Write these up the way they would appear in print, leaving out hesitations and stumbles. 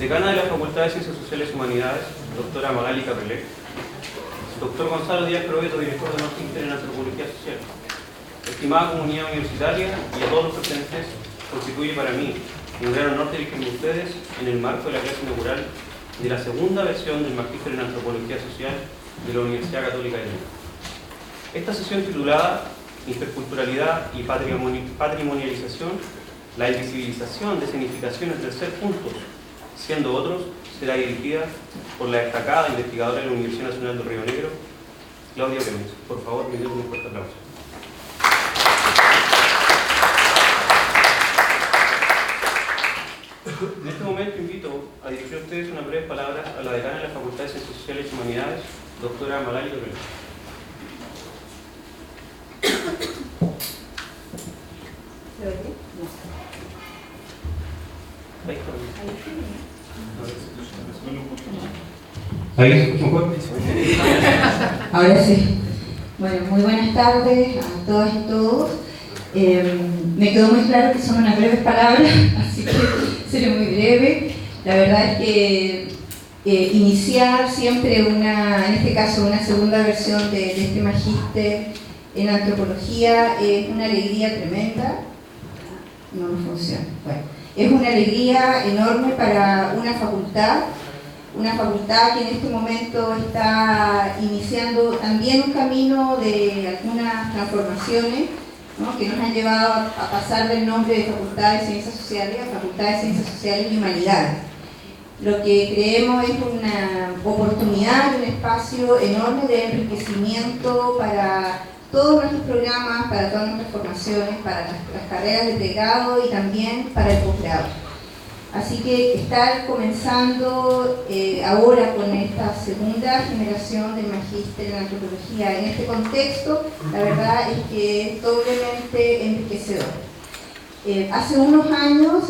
Decana de la Facultad de Ciencias Sociales y Humanidades, doctora Magali Capelé. Doctor Gonzalo Díaz Proveto, director de Magíster en Antropología Social. Estimada comunidad universitaria y a todos los presentes, constituye para mí un gran honor dirigirme a ustedes en el marco de la clase inaugural de la segunda versión del Magíster en Antropología Social de la Universidad Católica de Lima. Esta sesión titulada Interculturalidad y Patrimonialización, la invisibilización de significaciones del ser juntos, siendo otros, será dirigida por la destacada investigadora de la Universidad Nacional de Río Negro, Claudia Clemenza. Por favor, me den un fuerte aplauso. En este momento invito a dirigir a ustedes unas breves palabras a la decana de la Facultad de Ciencias Sociales y Humanidades, doctora Magali Capelé. Ahora sí. Bueno, muy buenas tardes a todas y todos. Me quedó muy claro que son unas breves palabras, así que seré muy breve. La verdad es que iniciar siempre en este caso, una segunda versión de este magíster en antropología es una alegría tremenda. No funciona. Bueno, es una alegría enorme para una facultad que en este momento está iniciando también un camino de algunas transformaciones, ¿no?, que nos han llevado a pasar del nombre de Facultad de Ciencias Sociales a Facultad de Ciencias Sociales y Humanidades. Lo que creemos es una oportunidad, un espacio enorme de enriquecimiento para todos nuestros programas, para todas nuestras formaciones, para las carreras de pregrado y también para el posgrado. Así que estar comenzando ahora con esta segunda generación del magíster en antropología en este contexto, la verdad es que es doblemente enriquecedor. Hace unos años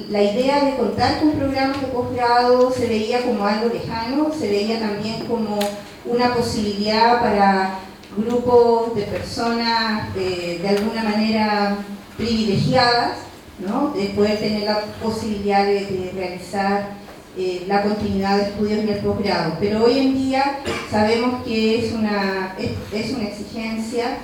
la idea de contar con programas de posgrado se veía como algo lejano, se veía también como una posibilidad para grupos de personas de alguna manera privilegiadas, ¿no?, de poder tener la posibilidad de realizar la continuidad de estudios en el posgrado. Pero hoy en día sabemos que es una exigencia,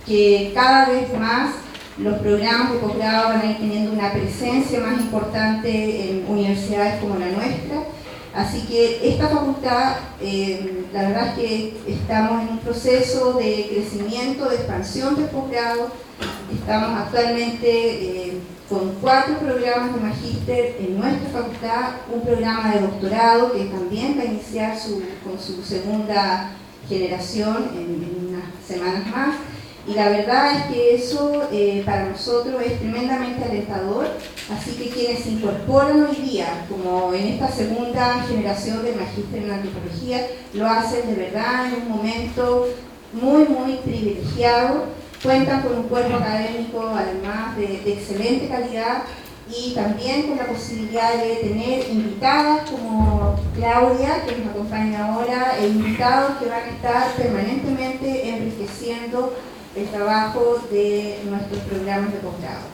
que cada vez más los programas de posgrado van a ir teniendo una presencia más importante en universidades como la nuestra. Así que esta facultad, la verdad es que estamos en un proceso de crecimiento, de expansión del posgrado. Estamos actualmente con 4 programas de magíster en nuestra facultad, un programa de doctorado que también va a iniciar con su segunda generación en unas semanas más. Y la verdad es que eso para nosotros es tremendamente alentador, así que quienes se incorporan hoy día, como en esta segunda generación de magíster en antropología, lo hacen de verdad en un momento muy, muy privilegiado. Cuentan con un cuerpo académico además de excelente calidad y también con la posibilidad de tener invitadas como Claudia, que nos acompaña ahora, e invitados que van a estar permanentemente enriqueciendo el trabajo de nuestros programas de posgrado.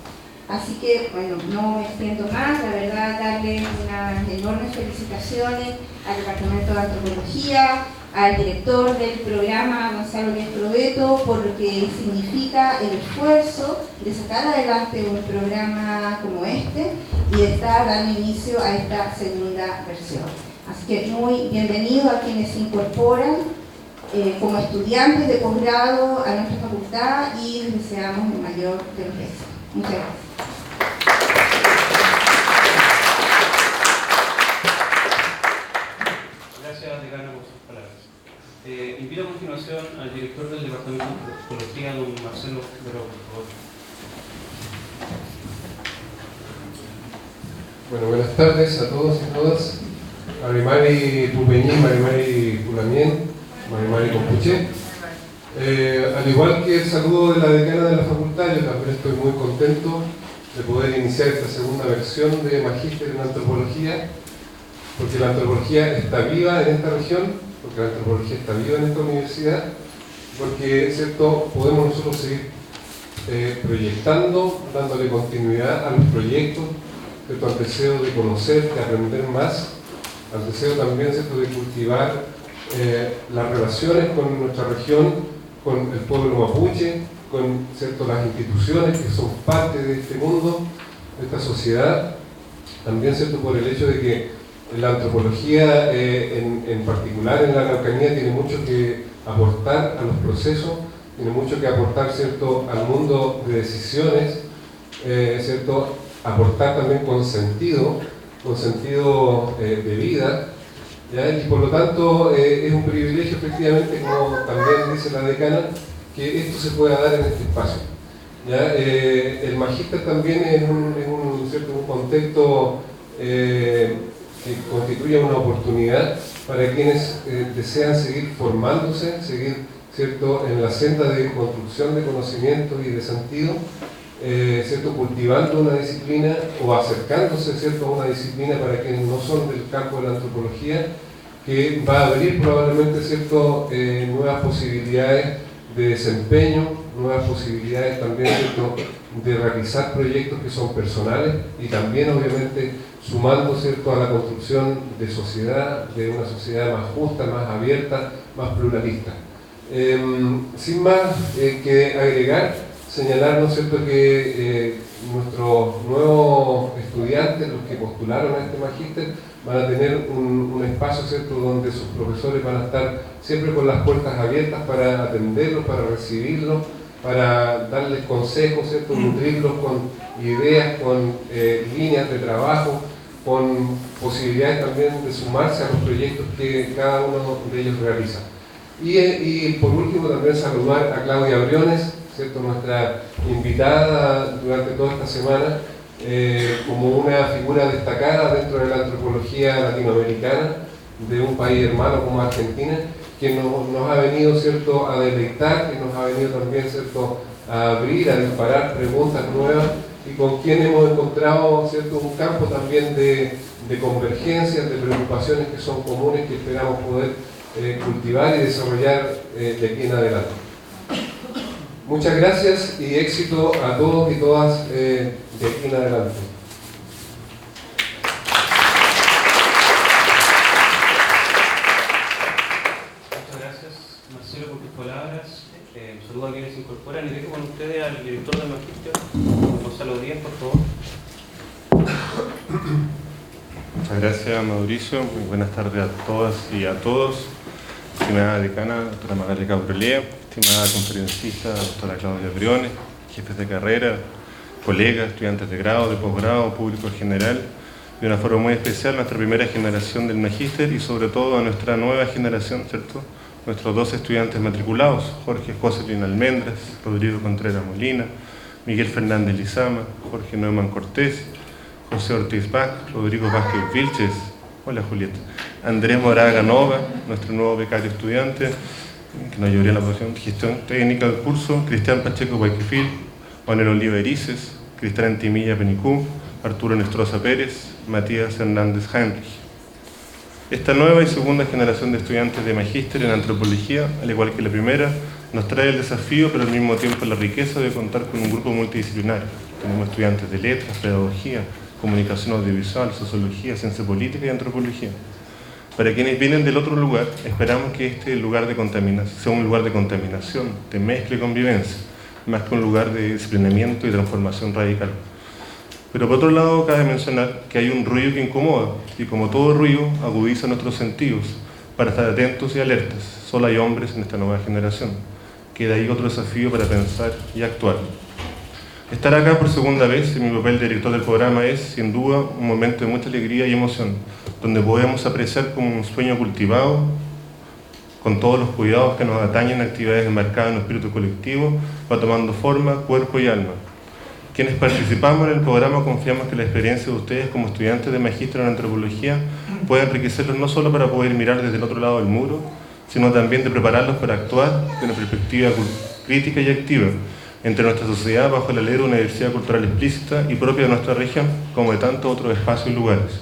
Así que, bueno, no me extiendo más, la verdad, darle unas enormes felicitaciones al Departamento de Antropología, al director del programa, Gonzalo Díaz Proveto, por lo que significa el esfuerzo de sacar adelante un programa como este y de estar dando inicio a esta segunda versión. Así que muy bienvenido a quienes se incorporan como estudiantes de posgrado a nuestra facultad y les deseamos el mayor de los éxitos. Muchas gracias. Gracias, decana, por sus palabras. Invito a continuación al director del Departamento de Antropología, don Marcelo Verón, por favor. Bueno, buenas tardes a todos y todas. Marimari Pupeñí, Marimari Pulamien, Marimari Compuché. Al igual que el saludo de la decana de la facultad, yo también estoy muy contento de poder iniciar esta segunda versión de Magíster en Antropología, porque la antropología está viva en esta región, porque la antropología está viva en esta universidad, porque, ¿cierto?, podemos nosotros seguir proyectando, dándole continuidad a los proyectos, ¿cierto?, al deseo de conocer, de aprender más al deseo también, ¿cierto?, de cultivar las relaciones con nuestra región, con el pueblo mapuche, con, ¿cierto?, las instituciones que son parte de este mundo, de esta sociedad. También, ¿cierto?, por el hecho de que la antropología, en particular en la Araucanía, tiene mucho que aportar a los procesos, tiene mucho que aportar, ¿cierto?, al mundo de decisiones, ¿cierto?, aportar también con sentido de vida, ¿ya? Y por lo tanto es un privilegio, efectivamente, como también dice la decana, que esto se pueda dar en este espacio, ¿ya? El magíster también es un contexto que constituye una oportunidad para quienes desean seguir formándose, seguir, ¿cierto?, en la senda de construcción de conocimientos y de sentido, ¿cierto?, cultivando una disciplina o acercándose, ¿cierto?, a una disciplina para quienes no son del campo de la antropología, que va a abrir probablemente, ¿cierto?, nuevas posibilidades de desempeño, nuevas posibilidades también, ¿cierto?, de realizar proyectos que son personales y también obviamente sumando, ¿cierto?, a la construcción de sociedad, de una sociedad más justa, más abierta, más pluralista. Sin más que agregar, señalar, ¿no es cierto?, que nuestros nuevos estudiantes, los que postularon a este magíster, van a tener un espacio, ¿cierto?, donde sus profesores van a estar siempre con las puertas abiertas para atenderlos, para recibirlos, para darles consejos, ¿cierto?, nutrirlos con ideas, con líneas de trabajo, con posibilidades también de sumarse a los proyectos que cada uno de ellos realiza. Y por último también saludar a Claudia Briones, ¿cierto?, nuestra invitada durante toda esta semana, como una figura destacada dentro de la antropología latinoamericana de un país hermano como Argentina, que nos ha venido, ¿cierto?, a deleitar, que nos ha venido también, ¿cierto?, a abrir, a disparar preguntas nuevas, y con quien hemos encontrado, ¿cierto?, un campo también de convergencias, de preocupaciones que son comunes, que esperamos poder cultivar y desarrollar de aquí en adelante. Muchas gracias y éxito a todos y todas de aquí en adelante. Muchas gracias, Marcelo, por tus palabras. Saludo a quienes se incorporan y dejo con ustedes al director del magíster, Gonzalo Díaz, por favor. Muchas gracias, Mauricio. Muy buenas tardes a todas y a todos. Estimada decana, doctora Magali Cabrolea, estimada conferencista, doctora Claudia Briones, jefes de carrera, colegas, estudiantes de grado, de posgrado, público en general, de una forma muy especial nuestra primera generación del magíster y sobre todo a nuestra nueva generación, ¿cierto?, nuestros dos estudiantes matriculados, Jorge Joselín Almendras, Rodrigo Contreras Molina, Miguel Fernández Lizama, Jorge Neumann Cortés, José Ortiz Bach, Rodrigo Vázquez Vilches, hola Julieta, Andrés Moraga Nova, nuestro nuevo becario estudiante, que nos ayudaría en la profesión de gestión técnica del curso, Cristian Pacheco Guayquifil, Manuel Oliva Erices, Cristian Timilla Penicú, Arturo Nestroza Pérez, Matías Hernández Heinrich. Esta nueva y segunda generación de estudiantes de magíster en antropología, al igual que la primera, nos trae el desafío, pero al mismo tiempo la riqueza de contar con un grupo multidisciplinario. Tenemos estudiantes de letras, pedagogía, comunicación audiovisual, sociología, ciencia política y antropología. Para quienes vienen del otro lugar, esperamos que este lugar de contaminación sea un lugar de contaminación, de mezcla y convivencia, más que un lugar de disciplinamiento y transformación radical. Pero por otro lado, cabe mencionar que hay un ruido que incomoda, y como todo ruido, agudiza nuestros sentidos, para estar atentos y alertas. Solo hay hombres en esta nueva generación. Queda ahí otro desafío para pensar y actuar. Estar acá por segunda vez en mi papel de director del programa es, sin duda, un momento de mucha alegría y emoción, donde podemos apreciar como un sueño cultivado, con todos los cuidados que nos atañen, actividades enmarcadas en el espíritu colectivo, va tomando forma, cuerpo y alma. Quienes participamos en el programa confiamos que la experiencia de ustedes como estudiantes de magíster en antropología puede enriquecerlos no solo para poder mirar desde el otro lado del muro, sino también de prepararlos para actuar de una perspectiva crítica y activa entre nuestra sociedad bajo el alero de una diversidad cultural explícita y propia de nuestra región, como de tantos otros espacios y lugares.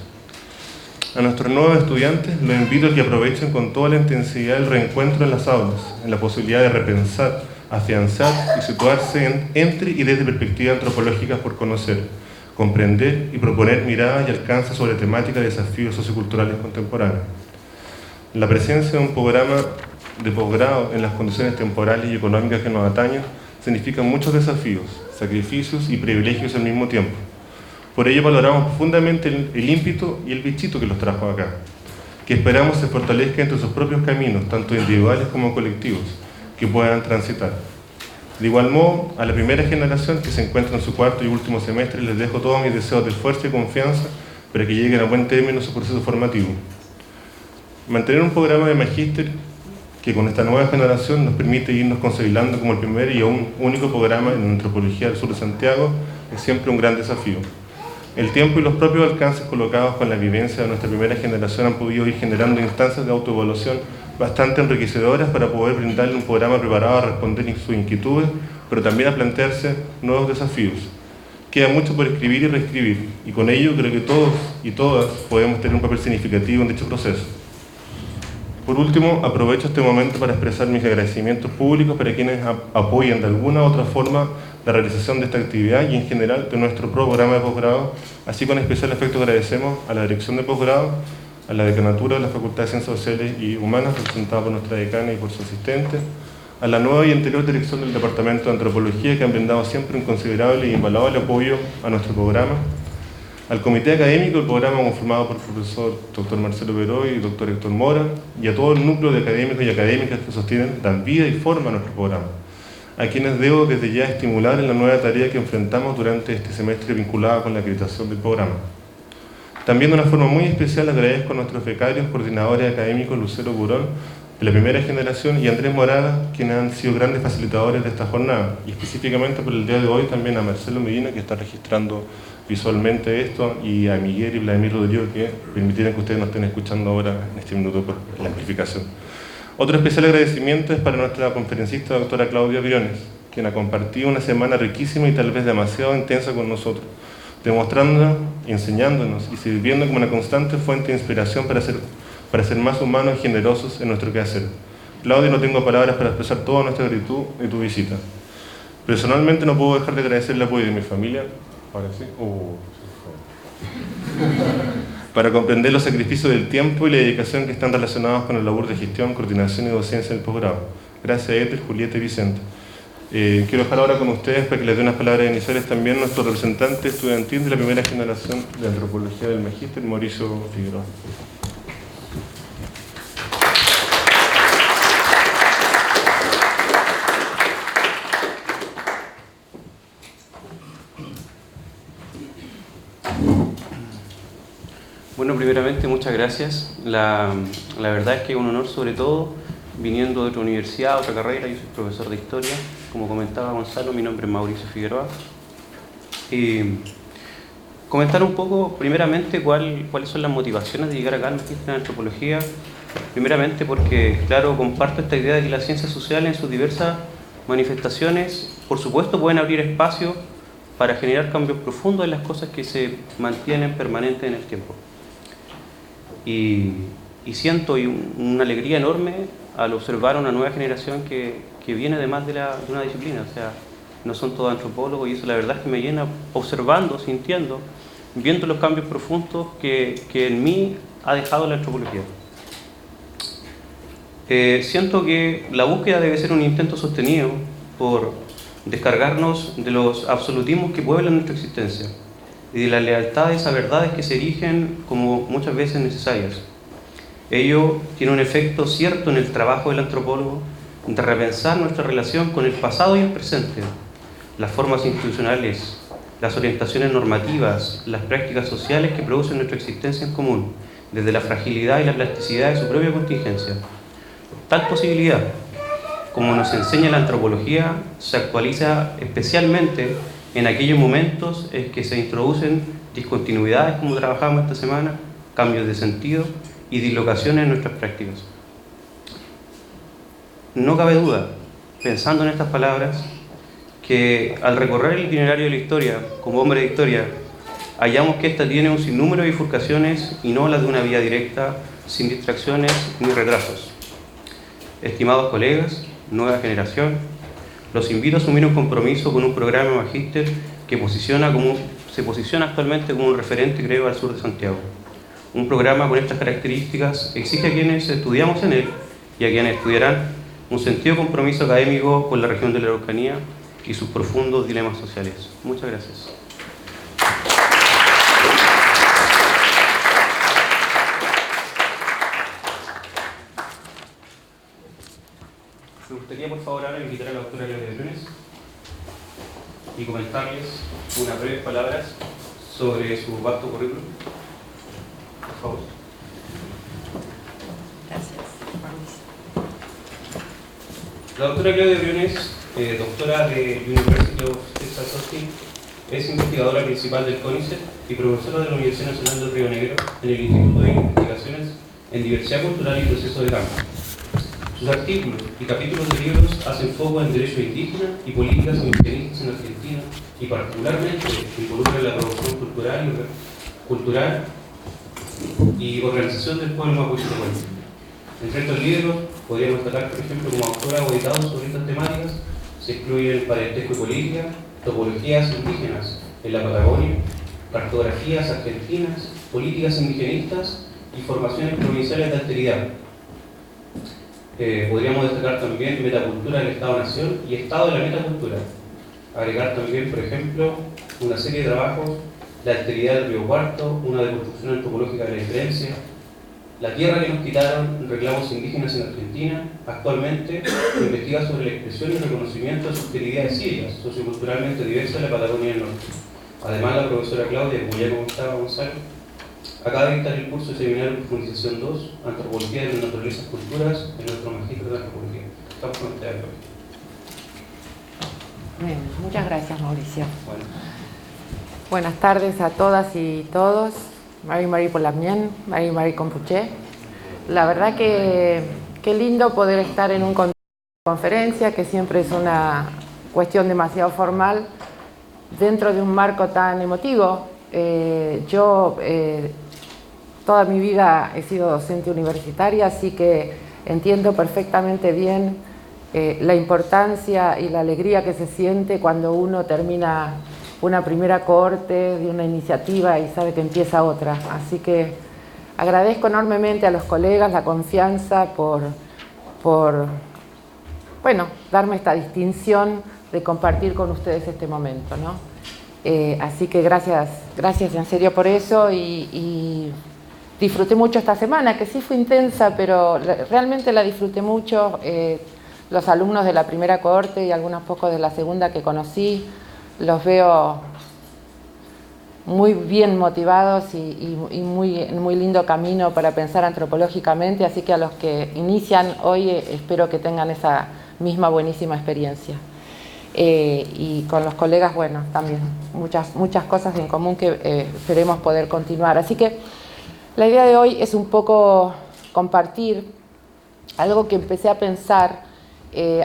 A nuestros nuevos estudiantes los invito a que aprovechen con toda la intensidad el reencuentro en las aulas, en la posibilidad de repensar, afianzar y situarse entre y desde perspectivas antropológicas por conocer, comprender y proponer miradas y alcances sobre temáticas y desafíos socioculturales contemporáneos. La presencia de un programa de posgrado en las condiciones temporales y económicas que nos atañen significa muchos desafíos, sacrificios y privilegios al mismo tiempo. Por ello valoramos profundamente el ímpetu y el bichito que los trajo acá, que esperamos se fortalezca entre sus propios caminos, tanto individuales como colectivos, que puedan transitar. De igual modo, a la primera generación que se encuentra en su cuarto y último semestre les dejo todos mis deseos de fuerza y confianza para que lleguen a buen término su proceso formativo. Mantener un programa de magíster que con esta nueva generación nos permite irnos consolidando como el primer y aún único programa en antropología del sur de Santiago es siempre un gran desafío. El tiempo y los propios alcances colocados con la vivencia de nuestra primera generación han podido ir generando instancias de autoevaluación bastante enriquecedoras para poder brindarle un programa preparado a responder sus inquietudes, pero también a plantearse nuevos desafíos. Queda mucho por escribir y reescribir, y con ello creo que todos y todas podemos tener un papel significativo en dicho proceso. Por último, aprovecho este momento para expresar mis agradecimientos públicos para quienes apoyen de alguna u otra forma la realización de esta actividad y en general de nuestro programa de posgrado. Así con especial afecto agradecemos a la dirección de posgrado, a la decanatura de la Facultad de Ciencias Sociales y Humanas, representada por nuestra decana y por su asistente, a la nueva y anterior dirección del Departamento de Antropología, que han brindado siempre un considerable y invaluable apoyo a nuestro programa, al comité académico del programa conformado por el profesor Dr. Marcelo Peró y Dr. Héctor Mora, y a todo el núcleo de académicos y académicas que sostienen, dan vida y forma a nuestro programa, a quienes debo desde ya estimular en la nueva tarea que enfrentamos durante este semestre vinculada con la acreditación del programa. También de una forma muy especial agradezco a nuestros becarios, coordinadores académicos Lucero Burón, de la primera generación, y Andrés Morada, quienes han sido grandes facilitadores de esta jornada, y específicamente por el día de hoy también a Marcelo Medina, que está registrando visualmente esto, y a Miguel y Vladimir Rodrigo, que permitieron que ustedes nos estén escuchando ahora en este minuto por la amplificación. Otro especial agradecimiento es para nuestra conferencista, doctora Claudia Briones, quien ha compartido una semana riquísima y tal vez demasiado intensa con nosotros, demostrándonos, enseñándonos y sirviendo como una constante fuente de inspiración para ser más humanos y generosos en nuestro quehacer. Claudia, no tengo palabras para expresar toda nuestra gratitud de tu visita. Personalmente no puedo dejar de agradecer el apoyo de mi familia, ahora sí, para comprender los sacrificios del tiempo y la dedicación que están relacionados con el labor de gestión, coordinación y docencia del posgrado. Gracias a Ethel, Julieta y Vicente. Quiero dejar ahora con ustedes para que les dé unas palabras iniciales también nuestro representante estudiantil de la primera generación de antropología del magíster, Mauricio Figueroa. Bueno, primeramente muchas gracias. La verdad es que es un honor, sobre todo viniendo de otra universidad, otra carrera. Yo soy profesor de historia, como comentaba Gonzalo, mi nombre es Mauricio Figueroa. Comentar un poco, primeramente, cuáles son las motivaciones de llegar acá al magíster en antropología. Primeramente porque, claro, comparto esta idea de que las ciencias sociales en sus diversas manifestaciones, por supuesto, pueden abrir espacio para generar cambios profundos en las cosas que se mantienen permanentes en el tiempo. Y siento una alegría enorme al observar una nueva generación que viene además de una disciplina. O sea, no son todos antropólogos, y eso la verdad es que me llena observando, sintiendo, viendo los cambios profundos que en mí ha dejado la antropología. Siento que la búsqueda debe ser un intento sostenido por descargarnos de los absolutismos que pueblan nuestra existencia y de las lealtades a verdades que se erigen como muchas veces necesarias. Ello tiene un efecto cierto en el trabajo del antropólogo de repensar nuestra relación con el pasado y el presente, las formas institucionales, las orientaciones normativas, las prácticas sociales que producen nuestra existencia en común, desde la fragilidad y la plasticidad de su propia contingencia. Tal posibilidad, como nos enseña la antropología, se actualiza especialmente en aquellos momentos en que se introducen discontinuidades, como trabajamos esta semana, cambios de sentido y dislocaciones en nuestras prácticas. No cabe duda, pensando en estas palabras, que al recorrer el itinerario de la historia, como hombre de historia, hallamos que ésta tiene un sinnúmero de bifurcaciones y no las de una vía directa, sin distracciones ni retrasos. Estimados colegas, nueva generación, los invito a asumir un compromiso con un programa magíster que posiciona como se posiciona actualmente como un referente, creo, al sur de Santiago. Un programa con estas características exige a quienes estudiamos en él y a quienes estudiarán un sentido de compromiso académico con la región de la Araucanía y sus profundos dilemas sociales. Muchas gracias. Me gustaría, por favor, ahora invitar a la doctora Claudia Briones y comentarles unas breves palabras sobre su vasto currículum. Por favor. Gracias. La doctora Claudia Briones, doctora de University of Texas Austin, es investigadora principal del CONICET y profesora de la Universidad Nacional del Río Negro en el Instituto de Investigaciones en Diversidad Cultural y Proceso de Cambio. Sus artículos y capítulos de libros hacen foco en derechos indígenas y políticas indigenistas en Argentina y particularmente involucran la promoción cultural y organización del pueblo mapuche. Entre estos libros podríamos destacar, por ejemplo, como autora o editado sobre estas temáticas se incluyen Parentesco y Política, Topologías indígenas en la Patagonia, Cartografías argentinas, Políticas indigenistas y Formaciones provinciales de alteridad. Podríamos destacar también Metacultura del Estado-Nación y Estado de la Metacultura. Agregar también, por ejemplo, una serie de trabajos, La alteridad del Río Cuarto, una deconstrucción antropológica de la diferencia, La tierra que nos quitaron, reclamos indígenas en Argentina. Actualmente investiga sobre la expresión y reconocimiento de subjetividades cívicas, socioculturalmente diversas de la Patagonia del Norte. Además, la profesora Claudia, como ya comentaba Gonzalo, acaba de dictar el curso de seminario de profundización 2, Antropología de las Naturalezas Culturas, en nuestro magíster de antropología. Estamos con usted, Claudia. Bien, muchas gracias, Mauricio. Bueno. Buenas tardes a todas y todos. Mari Polamien, Mari Compuché. La verdad que qué lindo poder estar en una conferencia, que siempre es una cuestión demasiado formal, dentro de un marco tan emotivo. Yo toda mi vida he sido docente universitaria, así que entiendo perfectamente bien la importancia y la alegría que se siente cuando uno termina una primera cohorte de una iniciativa y sabe que empieza otra. Así que agradezco enormemente a los colegas la confianza por bueno, darme esta distinción de compartir con ustedes este momento, ¿no? Así que gracias en serio por eso y disfruté mucho esta semana, que sí fue intensa, pero realmente la disfruté mucho. Los alumnos de la primera cohorte y algunos pocos de la segunda que conocí, los veo muy bien motivados y muy lindo camino para pensar antropológicamente, así que a los que inician hoy espero que tengan esa misma buenísima experiencia. Y con los colegas, bueno, también muchas cosas en común que esperemos poder continuar. Así que la idea de hoy es un poco compartir algo que empecé a pensar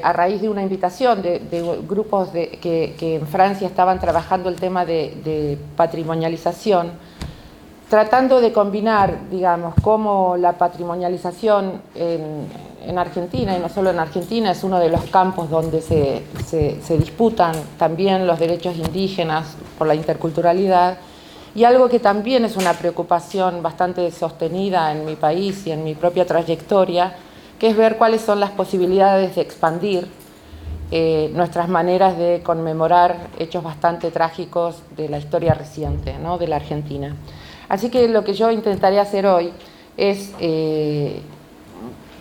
a raíz de una invitación de grupos que en Francia estaban trabajando el tema de patrimonialización, tratando de combinar, digamos, cómo la patrimonialización en Argentina, y no solo en Argentina, es uno de los campos donde se disputan también los derechos indígenas por la interculturalidad, y algo que también es una preocupación bastante sostenida en mi país y en mi propia trayectoria, que es ver cuáles son las posibilidades de expandir nuestras maneras de conmemorar hechos bastante trágicos de la historia reciente, ¿no?, de la Argentina. Así que lo que yo intentaré hacer hoy es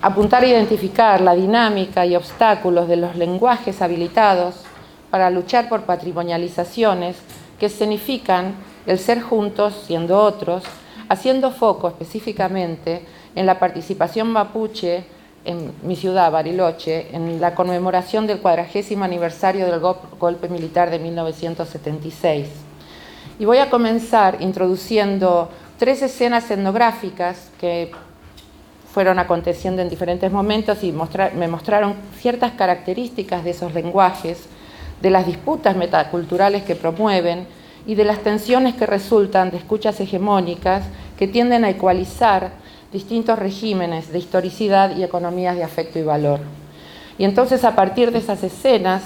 apuntar a identificar la dinámica y obstáculos de los lenguajes habilitados para luchar por patrimonializaciones que escenifican el ser juntos siendo otros, haciendo foco específicamente en la participación mapuche en mi ciudad, Bariloche, en la conmemoración del 40º aniversario del golpe militar de 1976. Y voy a comenzar introduciendo 3 escenas etnográficas que fueron aconteciendo en diferentes momentos y me mostraron ciertas características de esos lenguajes, de las disputas metaculturales que promueven y de las tensiones que resultan de escuchas hegemónicas que tienden a ecualizar distintos regímenes de historicidad y economías de afecto y valor. Y entonces, a partir de esas escenas,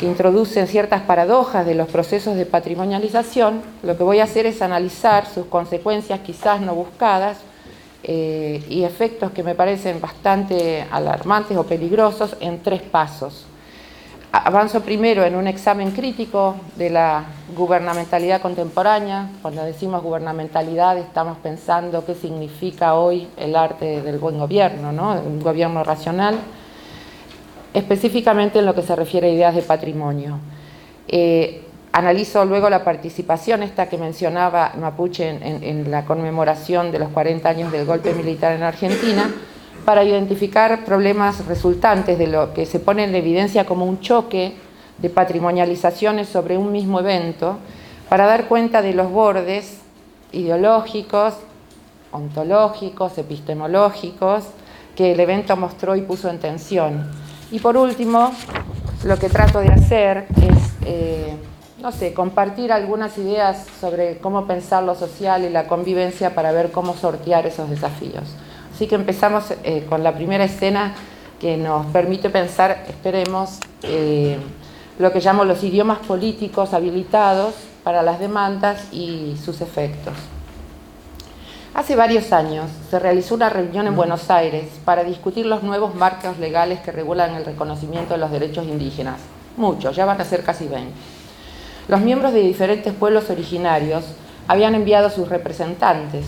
que introducen ciertas paradojas de los procesos de patrimonialización, lo que voy a hacer es analizar sus consecuencias quizás no buscadas y efectos que me parecen bastante alarmantes o peligrosos en 3 pasos. Avanzo primero en un examen crítico de la gubernamentalidad contemporánea. Cuando decimos gubernamentalidad estamos pensando qué significa hoy el arte del buen gobierno, ¿no? Un gobierno racional, específicamente en lo que se refiere a ideas de patrimonio. Analizo luego la participación esta que mencionaba Mapuche en la conmemoración de los 40 años del golpe militar en Argentina, para identificar problemas resultantes de lo que se pone en evidencia como un choque de patrimonializaciones sobre un mismo evento, para dar cuenta de los bordes ideológicos, ontológicos, epistemológicos, que el evento mostró y puso en tensión. Y por último, lo que trato de hacer es, compartir algunas ideas sobre cómo pensar lo social y la convivencia para ver cómo sortear esos desafíos. Así que empezamos con la primera escena que nos permite pensar, esperemos, lo que llamo los idiomas políticos habilitados para las demandas y sus efectos. Hace varios años se realizó una reunión en Buenos Aires para discutir los nuevos marcos legales que regulan el reconocimiento de los derechos indígenas. Muchos, ya van a ser casi 20. Los miembros de diferentes pueblos originarios habían enviado a sus representantes.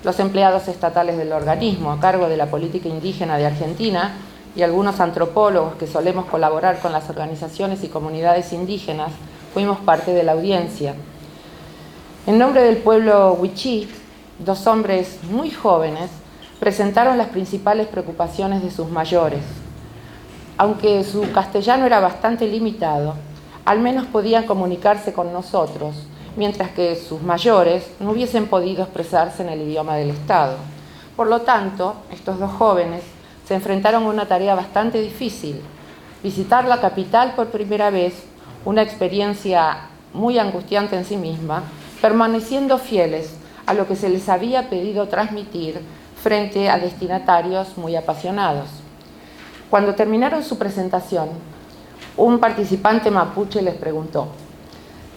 Los empleados estatales del organismo a cargo de la política indígena de Argentina y algunos antropólogos que solemos colaborar con las organizaciones y comunidades indígenas fuimos parte de la audiencia. En nombre del pueblo Wichí, 2 hombres muy jóvenes presentaron las principales preocupaciones de sus mayores. Aunque su castellano era bastante limitado, al menos podían comunicarse con nosotros, mientras que sus mayores no hubiesen podido expresarse en el idioma del Estado. Por lo tanto, estos 2 jóvenes se enfrentaron a una tarea bastante difícil: visitar la capital por primera vez, una experiencia muy angustiante en sí misma, permaneciendo fieles a lo que se les había pedido transmitir frente a destinatarios muy apasionados. Cuando terminaron su presentación, un participante mapuche les preguntó: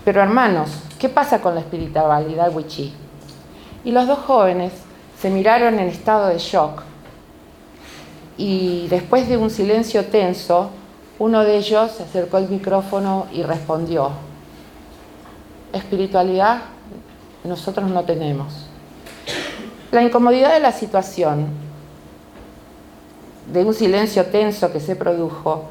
«Pero hermanos, ¿qué pasa con la espiritualidad wichí?». Y los 2 jóvenes se miraron en estado de shock y después de un silencio tenso, uno de ellos se acercó al micrófono y respondió: «Espiritualidad nosotros no tenemos». La incomodidad de la situación, de un silencio tenso que se produjo,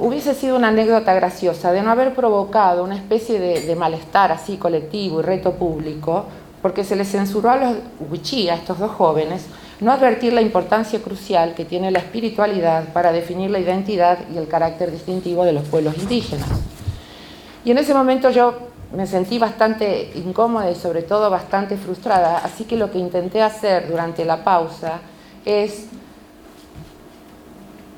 hubiese sido una anécdota graciosa de no haber provocado una especie de malestar así colectivo y reto público, porque se les censuró a los wichí, a estos 2 jóvenes, no advertir la importancia crucial que tiene la espiritualidad para definir la identidad y el carácter distintivo de los pueblos indígenas. Y en ese momento yo me sentí bastante incómoda y sobre todo bastante frustrada, así que lo que intenté hacer durante la pausa es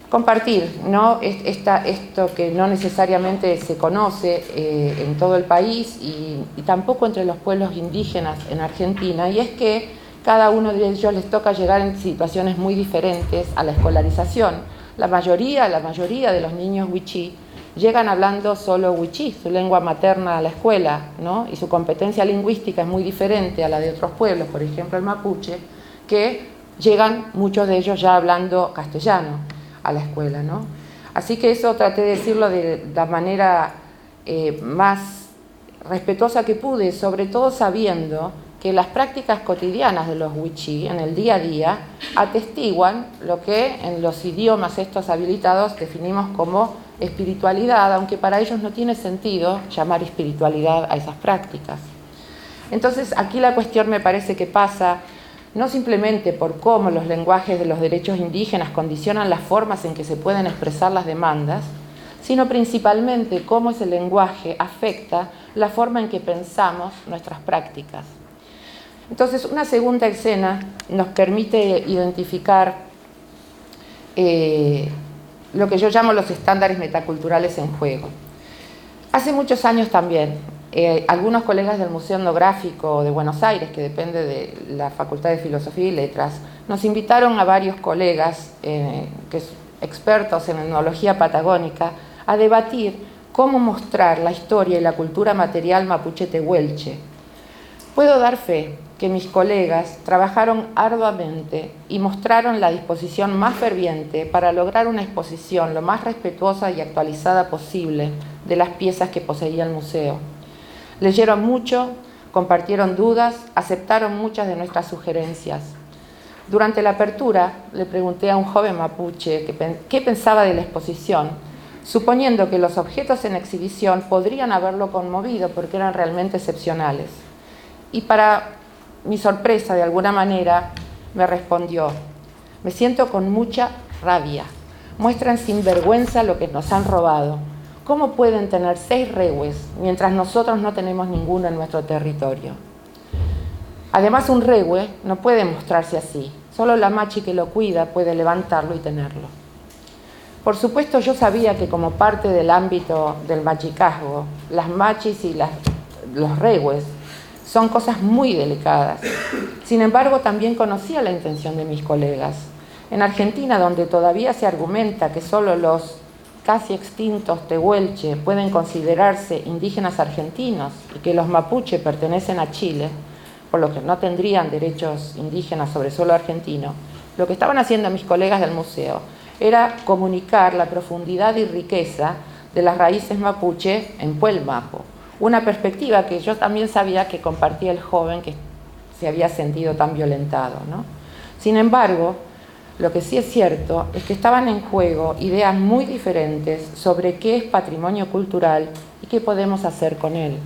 compartir, ¿no?, esto que no necesariamente se conoce en todo el país y tampoco entre los pueblos indígenas en Argentina, y es que cada uno de ellos les toca llegar en situaciones muy diferentes a la escolarización. La mayoría de los niños wichí llegan hablando solo wichí, su lengua materna, a la escuela, ¿no?, y su competencia lingüística es muy diferente a la de otros pueblos, por ejemplo el mapuche, que llegan muchos de ellos ya hablando castellano a la escuela, ¿no? Así que eso traté de decirlo de la manera más respetuosa que pude, sobre todo sabiendo que las prácticas cotidianas de los wichí en el día a día atestiguan lo que en los idiomas estos habilitados definimos como espiritualidad, aunque para ellos no tiene sentido llamar espiritualidad a esas prácticas. Entonces aquí la cuestión me parece que pasa no simplemente por cómo los lenguajes de los derechos indígenas condicionan las formas en que se pueden expresar las demandas, sino principalmente cómo ese lenguaje afecta la forma en que pensamos nuestras prácticas. Entonces, una segunda escena nos permite identificar lo que yo llamo los estándares metaculturales en juego. Hace muchos años también, algunos colegas del Museo Etnográfico de Buenos Aires, que depende de la Facultad de Filosofía y Letras, nos invitaron a varios colegas, expertos en etnología patagónica, a debatir cómo mostrar la historia y la cultura material mapuche tehuelche. Puedo dar fe que mis colegas trabajaron arduamente y mostraron la disposición más ferviente para lograr una exposición lo más respetuosa y actualizada posible de las piezas que poseía el museo. Leyeron mucho, compartieron dudas, aceptaron muchas de nuestras sugerencias. Durante la apertura le pregunté a un joven mapuche qué pensaba de la exposición, suponiendo que los objetos en exhibición podrían haberlo conmovido porque eran realmente excepcionales. Y para mi sorpresa, de alguna manera, me respondió: me siento con mucha rabia. Muestran sin vergüenza lo que nos han robado. ¿Cómo pueden tener 6 rehues mientras nosotros no tenemos ninguno en nuestro territorio? Además, un rehue no puede mostrarse así. Solo la machi que lo cuida puede levantarlo y tenerlo. Por supuesto, yo sabía que como parte del ámbito del machicazgo, las machis y los rehues son cosas muy delicadas. Sin embargo, también conocía la intención de mis colegas. En Argentina, donde todavía se argumenta que solo los casi extintos tehuelche pueden considerarse indígenas argentinos y que los mapuche pertenecen a Chile, por lo que no tendrían derechos indígenas sobre suelo argentino, lo que estaban haciendo mis colegas del museo era comunicar la profundidad y riqueza de las raíces mapuche en Puelmapo, una perspectiva que yo también sabía que compartía el joven que se había sentido tan violentado, ¿no? Sin embargo, lo que sí es cierto es que estaban en juego ideas muy diferentes sobre qué es patrimonio cultural y qué podemos hacer con él.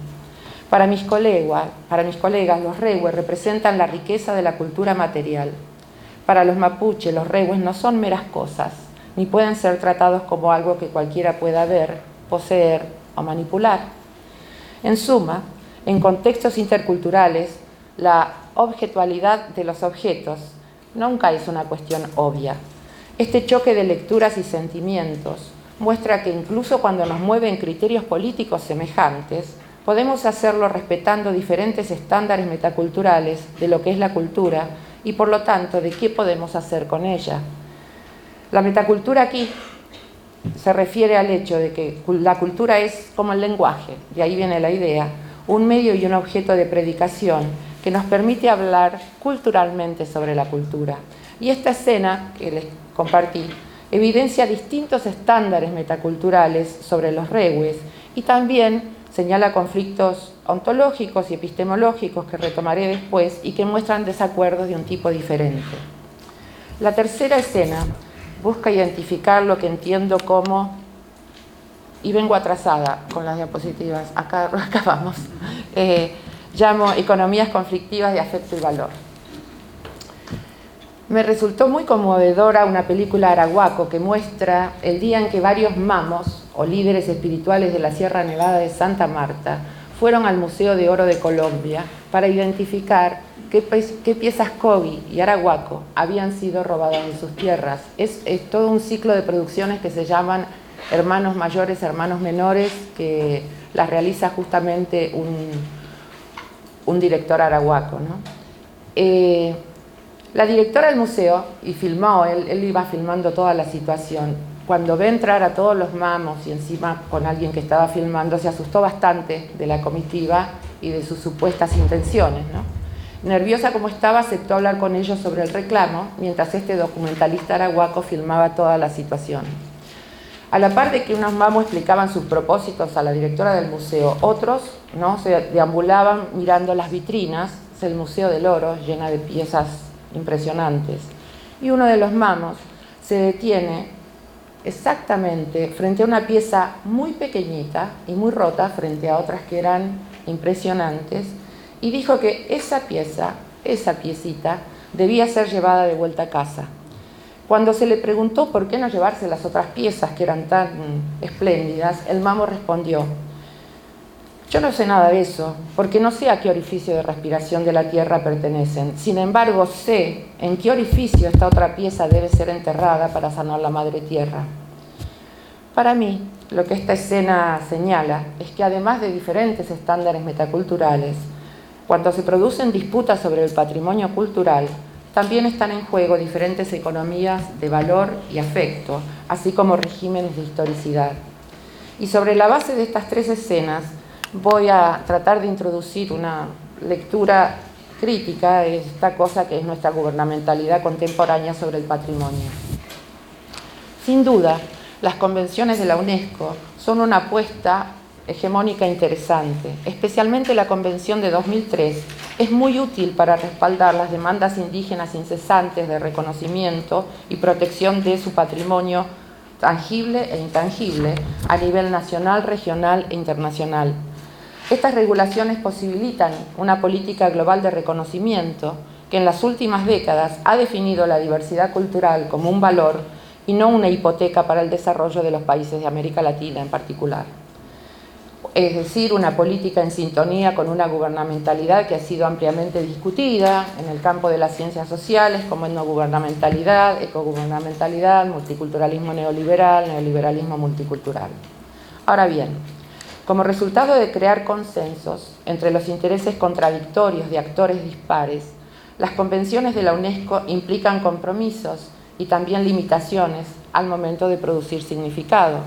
Para mis colegas, los rehues representan la riqueza de la cultura material. Para los mapuche, los rehues no son meras cosas, ni pueden ser tratados como algo que cualquiera pueda ver, poseer o manipular. En suma, en contextos interculturales, la objetualidad de los objetos nunca es una cuestión obvia. Este choque de lecturas y sentimientos muestra que incluso cuando nos mueven criterios políticos semejantes, podemos hacerlo respetando diferentes estándares metaculturales de lo que es la cultura y, por lo tanto, de qué podemos hacer con ella. La metacultura aquí se refiere al hecho de que la cultura es como el lenguaje, de ahí viene la idea, un medio y un objeto de predicación que nos permite hablar culturalmente sobre la cultura. Y esta escena que les compartí evidencia distintos estándares metaculturales sobre los rehues y también señala conflictos ontológicos y epistemológicos que retomaré después y que muestran desacuerdos de un tipo diferente. La tercera escena busca identificar lo que entiendo como, y vengo atrasada con las diapositivas, acá vamos, llamo economías conflictivas de afecto y valor. Me resultó muy conmovedora una película Arahuaco que muestra el día en que varios mamos o líderes espirituales de la Sierra Nevada de Santa Marta fueron al Museo de Oro de Colombia para identificar qué piezas Cobi y Arahuaco habían sido robadas de sus tierras. Es todo un ciclo de producciones que se llaman Hermanos Mayores, Hermanos Menores, que las realiza justamente un director arahuaco, ¿no? La directora del museo, y filmó, él iba filmando toda la situación, cuando ve entrar a todos los mamos y encima con alguien que estaba filmando, se asustó bastante de la comitiva y de sus supuestas intenciones, ¿no? Nerviosa como estaba, aceptó hablar con ellos sobre el reclamo, mientras este documentalista arahuaco filmaba toda la situación. A la par de que unos mamos explicaban sus propósitos a la directora del museo, otros, ¿no?, se deambulaban mirando las vitrinas del Museo del Oro, llena de piezas impresionantes. Y uno de los mamos se detiene exactamente frente a una pieza muy pequeñita y muy rota frente a otras que eran impresionantes, y dijo que esa piecita, debía ser llevada de vuelta a casa. Cuando se le preguntó por qué no llevarse las otras piezas que eran tan espléndidas, el mamo respondió: yo no sé nada de eso, porque no sé a qué orificio de respiración de la tierra pertenecen. Sin embargo, sé en qué orificio esta otra pieza debe ser enterrada para sanar la madre tierra. Para mí, lo que esta escena señala es que además de diferentes estándares metaculturales, cuando se producen disputas sobre el patrimonio cultural, también están en juego diferentes economías de valor y afecto, así como regímenes de historicidad. Y sobre la base de estas 3 escenas voy a tratar de introducir una lectura crítica de esta cosa que es nuestra gubernamentalidad contemporánea sobre el patrimonio. Sin duda, las convenciones de la UNESCO son una apuesta hegemónica interesante. Especialmente la Convención de 2003 es muy útil para respaldar las demandas indígenas incesantes de reconocimiento y protección de su patrimonio tangible e intangible a nivel nacional, regional e internacional. Estas regulaciones posibilitan una política global de reconocimiento que en las últimas décadas ha definido la diversidad cultural como un valor y no una hipoteca para el desarrollo de los países de América Latina en particular. Es decir, una política en sintonía con una gubernamentalidad que ha sido ampliamente discutida en el campo de las ciencias sociales, como etnogubernamentalidad, ecogubernamentalidad, multiculturalismo neoliberal, neoliberalismo multicultural. Ahora bien, como resultado de crear consensos entre los intereses contradictorios de actores dispares, las convenciones de la UNESCO implican compromisos y también limitaciones al momento de producir significado.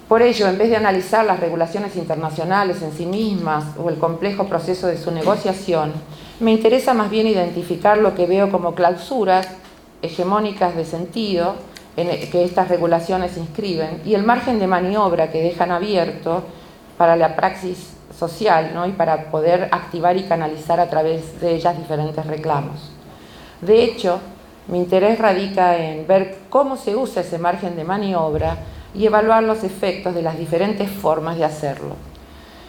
Por ello, en vez de analizar las regulaciones internacionales en sí mismas o el complejo proceso de su negociación, me interesa más bien identificar lo que veo como clausuras hegemónicas de sentido que estas regulaciones inscriben y el margen de maniobra que dejan abierto para la praxis social, ¿no? Y para poder activar y canalizar a través de ellas diferentes reclamos. De hecho, mi interés radica en ver cómo se usa ese margen de maniobra y evaluar los efectos de las diferentes formas de hacerlo.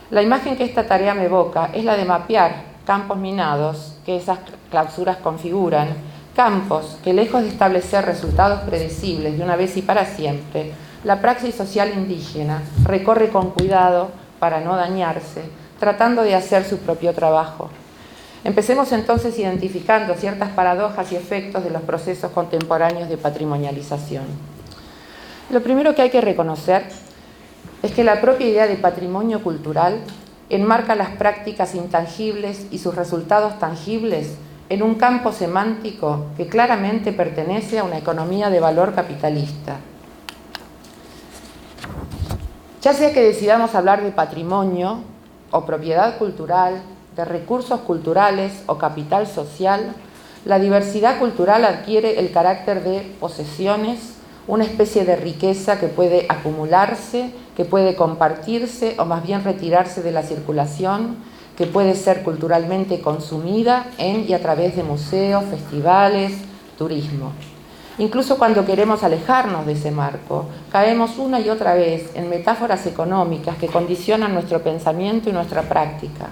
La imagen que esta tarea me evoca es la de mapear campos minados que esas clausuras configuran, campos que lejos de establecer resultados predecibles de una vez y para siempre, la praxis social indígena recorre con cuidado para no dañarse, tratando de hacer su propio trabajo. Empecemos entonces identificando ciertas paradojas y efectos de los procesos contemporáneos de patrimonialización. Lo primero que hay que reconocer es que la propia idea de patrimonio cultural enmarca las prácticas intangibles y sus resultados tangibles en un campo semántico que claramente pertenece a una economía de valor capitalista. Ya sea que decidamos hablar de patrimonio o propiedad cultural, de recursos culturales o capital social, la diversidad cultural adquiere el carácter de posesiones, una especie de riqueza que puede acumularse, que puede compartirse o más bien retirarse de la circulación, que puede ser culturalmente consumida en y a través de museos, festivales, turismo. Incluso cuando queremos alejarnos de ese marco, caemos una y otra vez en metáforas económicas que condicionan nuestro pensamiento y nuestra práctica.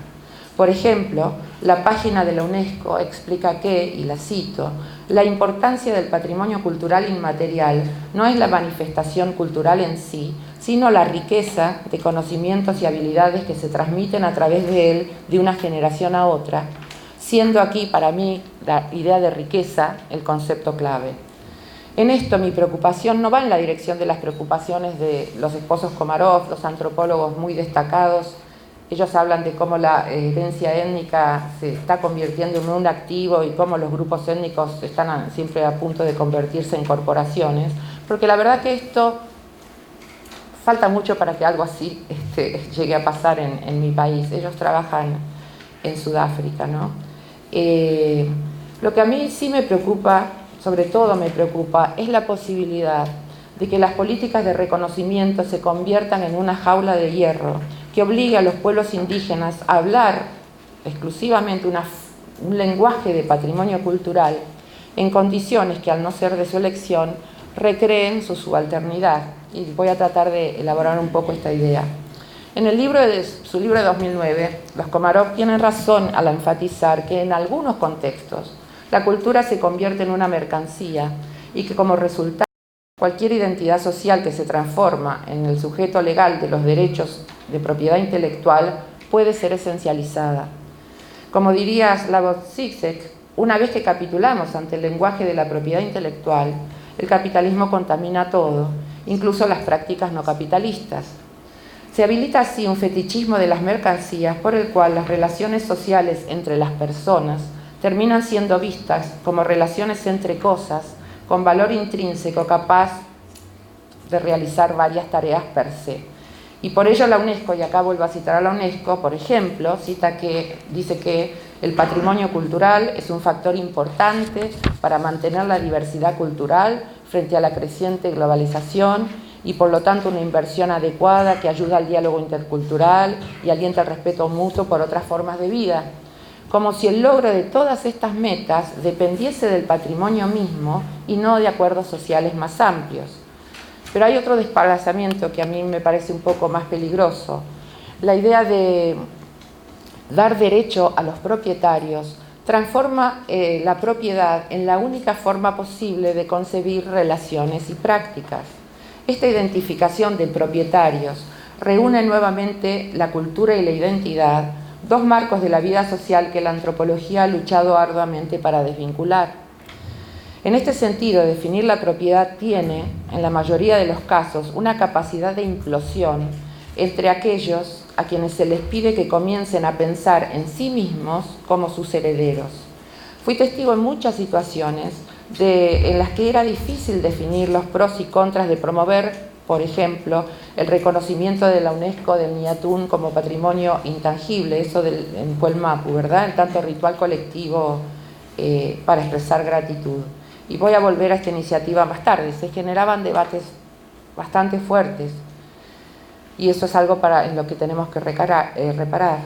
Por ejemplo, la página de la UNESCO explica que, y la cito, la importancia del patrimonio cultural inmaterial no es la manifestación cultural en sí, sino la riqueza de conocimientos y habilidades que se transmiten a través de él de una generación a otra, siendo aquí para mí la idea de riqueza el concepto clave. En esto mi preocupación no va en la dirección de las preocupaciones de los esposos Komarov, los antropólogos muy destacados. Ellos hablan de cómo la herencia étnica se está convirtiendo en un activo y cómo los grupos étnicos están siempre a punto de convertirse en corporaciones, porque la verdad que esto falta mucho para que algo así llegue a pasar en mi país. Ellos trabajan en Sudáfrica, ¿no? Lo que a mí sí me preocupa, sobre todo me preocupa, es la posibilidad de que las políticas de reconocimiento se conviertan en una jaula de hierro que obligue a los pueblos indígenas a hablar exclusivamente un lenguaje de patrimonio cultural en condiciones que, al no ser de su elección, recreen su subalternidad. Y voy a tratar de elaborar un poco esta idea. En su libro de 2009, los Komarov tienen razón al enfatizar que en algunos contextos la cultura se convierte en una mercancía y que como resultado cualquier identidad social que se transforma en el sujeto legal de los derechos de propiedad intelectual puede ser esencializada. Como diría Slavoj Žižek, una vez que capitulamos ante el lenguaje de la propiedad intelectual, el capitalismo contamina todo, incluso las prácticas no capitalistas. Se habilita así un fetichismo de las mercancías por el cual las relaciones sociales entre las personas terminan siendo vistas como relaciones entre cosas con valor intrínseco capaz de realizar varias tareas per se. Y por ello la UNESCO, y acá vuelvo a citar a la UNESCO, por ejemplo, dice que el patrimonio cultural es un factor importante para mantener la diversidad cultural frente a la creciente globalización y por lo tanto una inversión adecuada que ayuda al diálogo intercultural y alienta el respeto mutuo por otras formas de vida. Como si el logro de todas estas metas dependiese del patrimonio mismo y no de acuerdos sociales más amplios. Pero hay otro desplazamiento que a mí me parece un poco más peligroso. La idea de dar derecho a los propietarios transforma la propiedad en la única forma posible de concebir relaciones y prácticas. Esta identificación de propietarios reúne nuevamente la cultura y la identidad, dos marcos de la vida social que la antropología ha luchado arduamente para desvincular. En este sentido, definir la propiedad tiene, en la mayoría de los casos, una capacidad de implosión entre aquellos a quienes se les pide que comiencen a pensar en sí mismos como sus herederos. Fui testigo en muchas situaciones en las que era difícil definir los pros y contras de promover, por ejemplo, el reconocimiento de la UNESCO del Ñatún como patrimonio intangible, eso en Puel Mapu, ¿verdad? En tanto ritual colectivo para expresar gratitud. Y voy a volver a esta iniciativa más tarde. Se generaban debates bastante fuertes y eso es algo en lo que tenemos que reparar.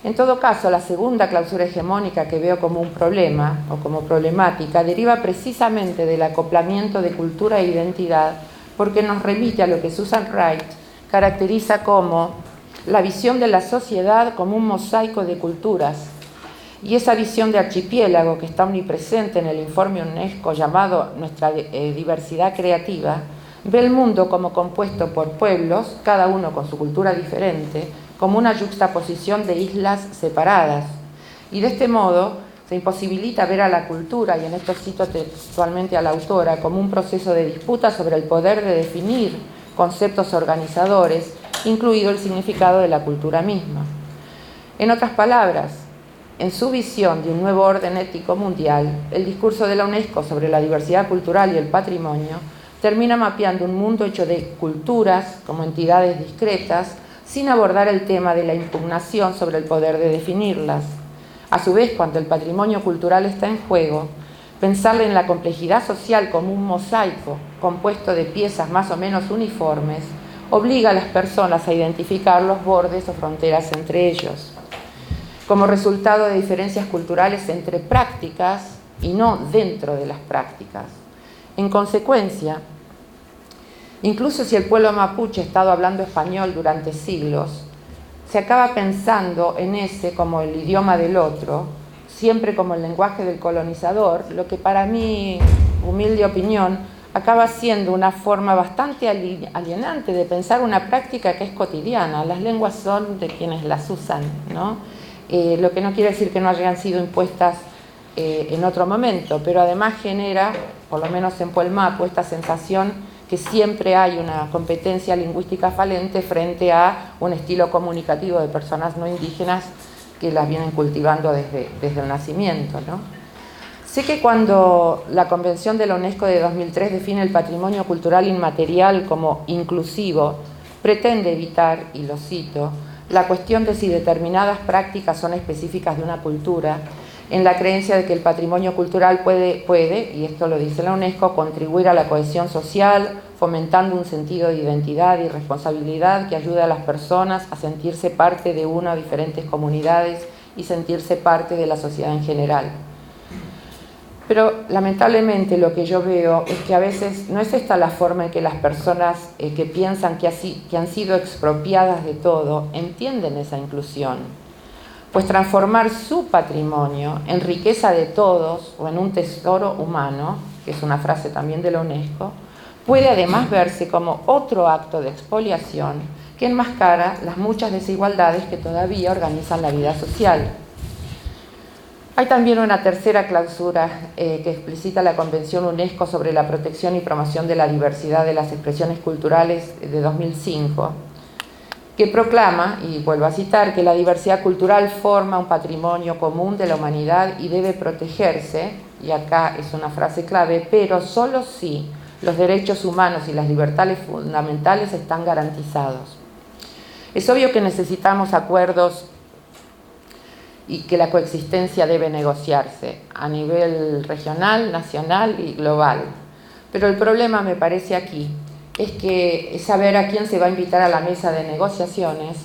En todo caso, la segunda clausura hegemónica que veo como un problema o como problemática deriva precisamente del acoplamiento de cultura e identidad, porque nos remite a lo que Susan Wright caracteriza como la visión de la sociedad como un mosaico de culturas. Y esa visión de archipiélago que está omnipresente en el informe UNESCO llamado Nuestra diversidad creativa, ve el mundo como compuesto por pueblos, cada uno con su cultura diferente, como una yuxtaposición de islas separadas. Y de este modo se imposibilita ver a la cultura, y en esto cito textualmente a la autora, como un proceso de disputa sobre el poder de definir conceptos organizadores, incluido el significado de la cultura misma. En otras palabras, en su visión de un nuevo orden ético mundial, el discurso de la UNESCO sobre la diversidad cultural y el patrimonio termina mapeando un mundo hecho de culturas como entidades discretas, sin abordar el tema de la impugnación sobre el poder de definirlas. A su vez, cuando el patrimonio cultural está en juego, pensarle en la complejidad social como un mosaico compuesto de piezas más o menos uniformes obliga a las personas a identificar los bordes o fronteras entre ellos. Como resultado de diferencias culturales entre prácticas y no dentro de las prácticas. En consecuencia, incluso si el pueblo mapuche ha estado hablando español durante siglos, se acaba pensando en ese como el idioma del otro, siempre como el lenguaje del colonizador, lo que para mi humilde opinión acaba siendo una forma bastante alienante de pensar una práctica que es cotidiana. Las lenguas son de quienes las usan, ¿no? Lo que no quiere decir que no hayan sido impuestas en otro momento, pero además genera, por lo menos en Puel Mapu, esta sensación que siempre hay una competencia lingüística falente frente a un estilo comunicativo de personas no indígenas que las vienen cultivando desde el nacimiento, ¿no? Sé que cuando la Convención de la UNESCO de 2003 define el patrimonio cultural inmaterial como inclusivo, pretende evitar, y lo cito, la cuestión de si determinadas prácticas son específicas de una cultura, en la creencia de que el patrimonio cultural puede, y esto lo dice la UNESCO, contribuir a la cohesión social, fomentando un sentido de identidad y responsabilidad que ayude a las personas a sentirse parte de una o diferentes comunidades y sentirse parte de la sociedad en general. Pero lamentablemente lo que yo veo es que a veces no es esta la forma en que las personas que piensan que han sido expropiadas de todo entienden esa inclusión. Pues transformar su patrimonio en riqueza de todos o en un tesoro humano, que es una frase también de la UNESCO, puede además verse como otro acto de expoliación que enmascara las muchas desigualdades que todavía organizan la vida social. Hay también una tercera clausura que explicita la Convención UNESCO sobre la protección y promoción de la diversidad de las expresiones culturales de 2005, que proclama, y vuelvo a citar, que la diversidad cultural forma un patrimonio común de la humanidad y debe protegerse, y acá es una frase clave, pero solo si los derechos humanos y las libertades fundamentales están garantizados. Es obvio que necesitamos acuerdos y que la coexistencia debe negociarse a nivel regional, nacional y global. Pero el problema, me parece aquí, es saber a quién se va a invitar a la mesa de negociaciones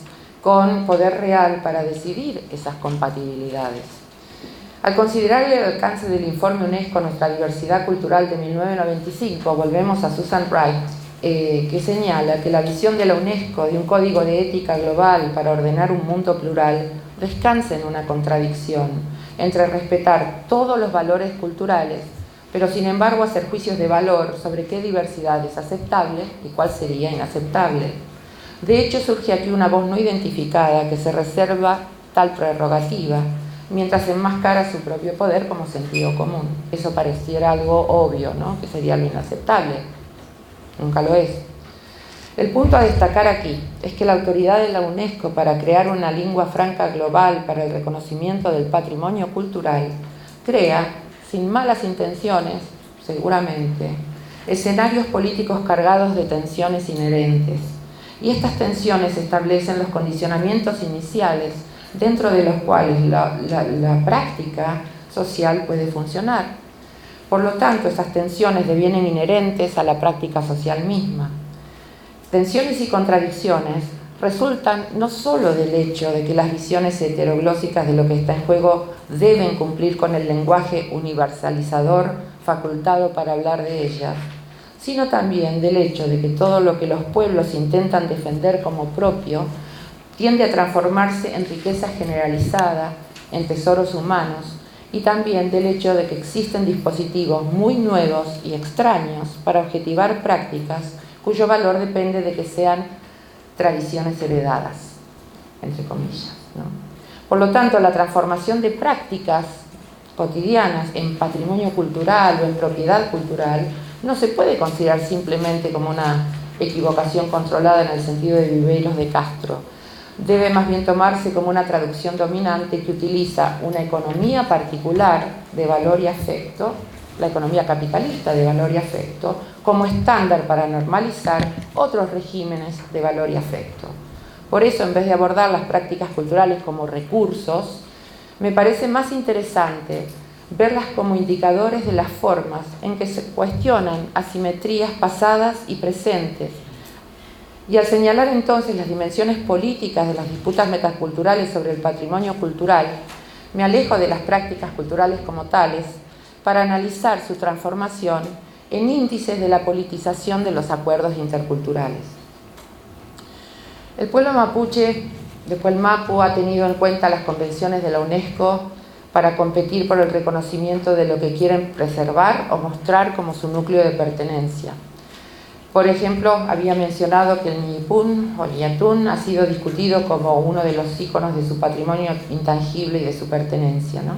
con poder real para decidir esas compatibilidades. Al considerar el alcance del informe UNESCO Nuestra Diversidad Cultural de 1995, volvemos a Susan Wright, que señala que la visión de la UNESCO de un código de ética global para ordenar un mundo plural descansa en una contradicción entre respetar todos los valores culturales, pero sin embargo hacer juicios de valor sobre qué diversidad es aceptable y cuál sería inaceptable. De hecho, surge aquí una voz no identificada que se reserva tal prerrogativa, mientras enmascara su propio poder como sentido común. Eso pareciera algo obvio, ¿no? Que sería lo inaceptable. Nunca lo es. El punto a destacar aquí es que la autoridad de la UNESCO para crear una lengua franca global para el reconocimiento del patrimonio cultural crea, sin malas intenciones, seguramente, escenarios políticos cargados de tensiones inherentes. Y estas tensiones establecen los condicionamientos iniciales dentro de los cuales la práctica social puede funcionar. Por lo tanto, esas tensiones devienen inherentes a la práctica social misma. Tensiones y contradicciones resultan no solo del hecho de que las visiones heteroglósicas de lo que está en juego deben cumplir con el lenguaje universalizador facultado para hablar de ellas, sino también del hecho de que todo lo que los pueblos intentan defender como propio tiende a transformarse en riqueza generalizada, en tesoros humanos, y también del hecho de que existen dispositivos muy nuevos y extraños para objetivar prácticas cuyo valor depende de que sean tradiciones heredadas, entre comillas, ¿no? Por lo tanto, la transformación de prácticas cotidianas en patrimonio cultural o en propiedad cultural no se puede considerar simplemente como una equivocación controlada en el sentido de Viveiros de Castro. Debe más bien tomarse como una traducción dominante que utiliza una economía particular de valor y afecto, la economía capitalista de valor y afecto, como estándar para normalizar otros regímenes de valor y afecto. Por eso, en vez de abordar las prácticas culturales como recursos, me parece más interesante verlas como indicadores de las formas en que se cuestionan asimetrías pasadas y presentes. Y al señalar entonces las dimensiones políticas de las disputas metaculturales sobre el patrimonio cultural, me alejo de las prácticas culturales como tales para analizar su transformación en índices de la politización de los acuerdos interculturales. El pueblo mapuche de Puelmapu ha tenido en cuenta las convenciones de la UNESCO para competir por el reconocimiento de lo que quieren preservar o mostrar como su núcleo de pertenencia. Por ejemplo, había mencionado que el Ñipún o Ñatún ha sido discutido como uno de los íconos de su patrimonio intangible y de su pertenencia, ¿no?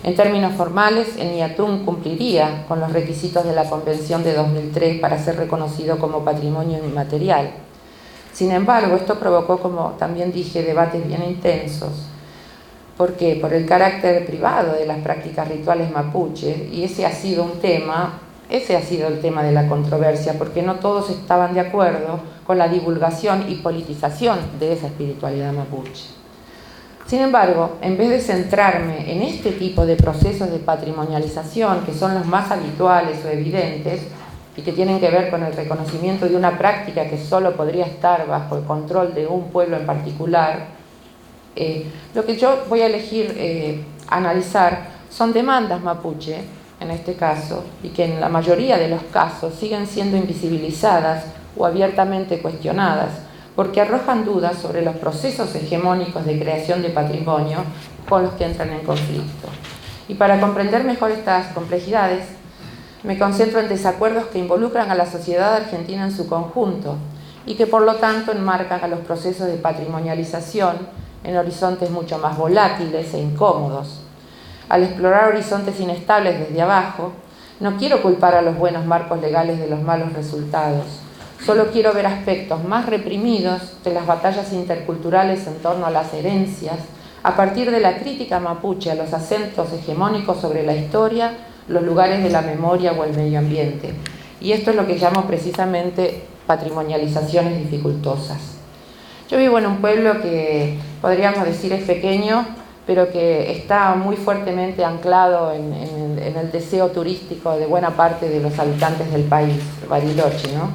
En términos formales, el Ñatún cumpliría con los requisitos de la Convención de 2003 para ser reconocido como patrimonio inmaterial. Sin embargo, esto provocó, como también dije, debates bien intensos. ¿Por qué? Por el carácter privado de las prácticas rituales mapuche, y ese ha sido el tema de la controversia, porque no todos estaban de acuerdo con la divulgación y politización de esa espiritualidad mapuche. Sin embargo, en vez de centrarme en este tipo de procesos de patrimonialización, que son los más habituales o evidentes, y que tienen que ver con el reconocimiento de una práctica que solo podría estar bajo el control de un pueblo en particular, lo que yo voy a elegir analizar son demandas mapuche, en este caso, y que en la mayoría de los casos siguen siendo invisibilizadas o abiertamente cuestionadas, porque arrojan dudas sobre los procesos hegemónicos de creación de patrimonio con los que entran en conflicto. Y para comprender mejor estas complejidades, me concentro en desacuerdos que involucran a la sociedad argentina en su conjunto y que por lo tanto enmarcan a los procesos de patrimonialización en horizontes mucho más volátiles e incómodos. Al explorar horizontes inestables desde abajo, no quiero culpar a los buenos marcos legales de los malos resultados. Solo quiero ver aspectos más reprimidos de las batallas interculturales en torno a las herencias, a partir de la crítica mapuche a los acentos hegemónicos sobre la historia, los lugares de la memoria o el medio ambiente. Y esto es lo que llamo precisamente patrimonializaciones dificultosas. Yo vivo en un pueblo que podríamos decir es pequeño, pero que está muy fuertemente anclado en el deseo turístico de buena parte de los habitantes del país, Bariloche, ¿no?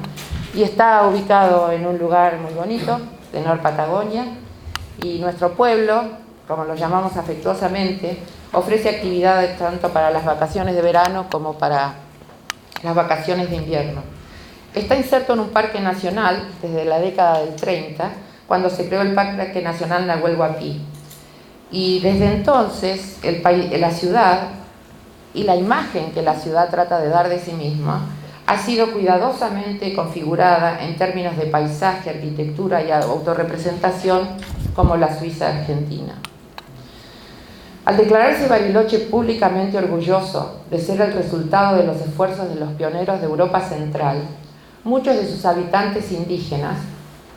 Y está ubicado en un lugar muy bonito, de Nor Patagonia, y nuestro pueblo, como lo llamamos afectuosamente, ofrece actividades tanto para las vacaciones de verano como para las vacaciones de invierno. Está inserto en un parque nacional desde la década del 30, cuando se creó el Parque Nacional Nahuel Huapi. Y desde entonces la ciudad y la imagen que la ciudad trata de dar de sí misma ha sido cuidadosamente configurada en términos de paisaje, arquitectura y autorrepresentación como la Suiza argentina. Al declararse Bariloche públicamente orgulloso de ser el resultado de los esfuerzos de los pioneros de Europa Central, muchos de sus habitantes indígenas,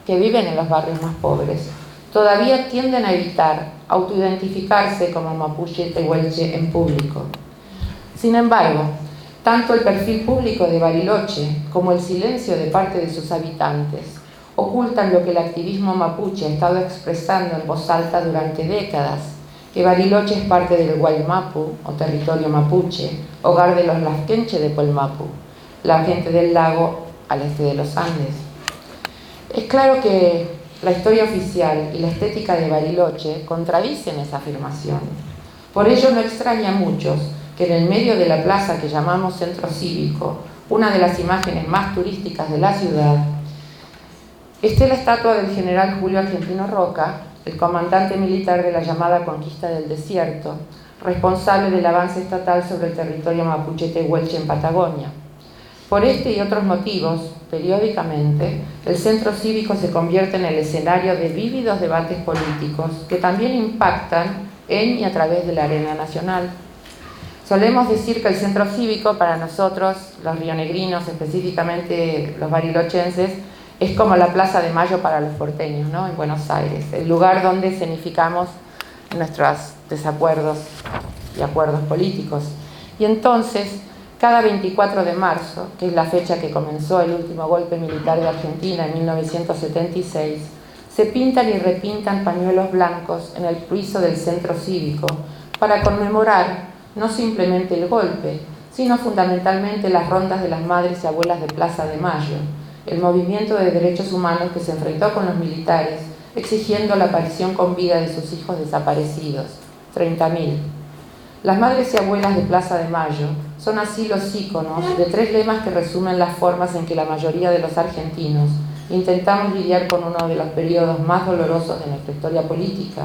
que viven en los barrios más pobres, todavía tienden a evitar autoidentificarse como mapuche tehuelche en público. Sin embargo, tanto el perfil público de Bariloche como el silencio de parte de sus habitantes ocultan lo que el activismo mapuche ha estado expresando en voz alta durante décadas, que Bariloche es parte del Guaymapu, o territorio mapuche, hogar de los Lasquenche de Puelmapu, la gente del lago al este de los Andes. Es claro que la historia oficial y la estética de Bariloche contradicen esa afirmación. Por ello no extraña a muchos que en el medio de la plaza que llamamos Centro Cívico, una de las imágenes más turísticas de la ciudad, esté la estatua del general Julio Argentino Roca, el comandante militar de la llamada Conquista del Desierto, responsable del avance estatal sobre el territorio mapuche tehuelche en Patagonia. Por este y otros motivos, periódicamente, el Centro Cívico se convierte en el escenario de vívidos debates políticos que también impactan en y a través de la arena nacional. Solemos decir que el Centro Cívico, para nosotros, los rionegrinos, específicamente los barilochenses, es como la Plaza de Mayo para los porteños, ¿no? En Buenos Aires, el lugar donde escenificamos nuestros desacuerdos y acuerdos políticos. Y entonces, cada 24 de marzo, que es la fecha que comenzó el último golpe militar de Argentina en 1976, se pintan y repintan pañuelos blancos en el piso del Centro Cívico para conmemorar no simplemente el golpe, sino fundamentalmente las rondas de las madres y abuelas de Plaza de Mayo, el movimiento de derechos humanos que se enfrentó con los militares, exigiendo la aparición con vida de sus hijos desaparecidos, 30.000. Las madres y abuelas de Plaza de Mayo son así los íconos de 3 lemas que resumen las formas en que la mayoría de los argentinos intentamos lidiar con uno de los periodos más dolorosos de nuestra historia política.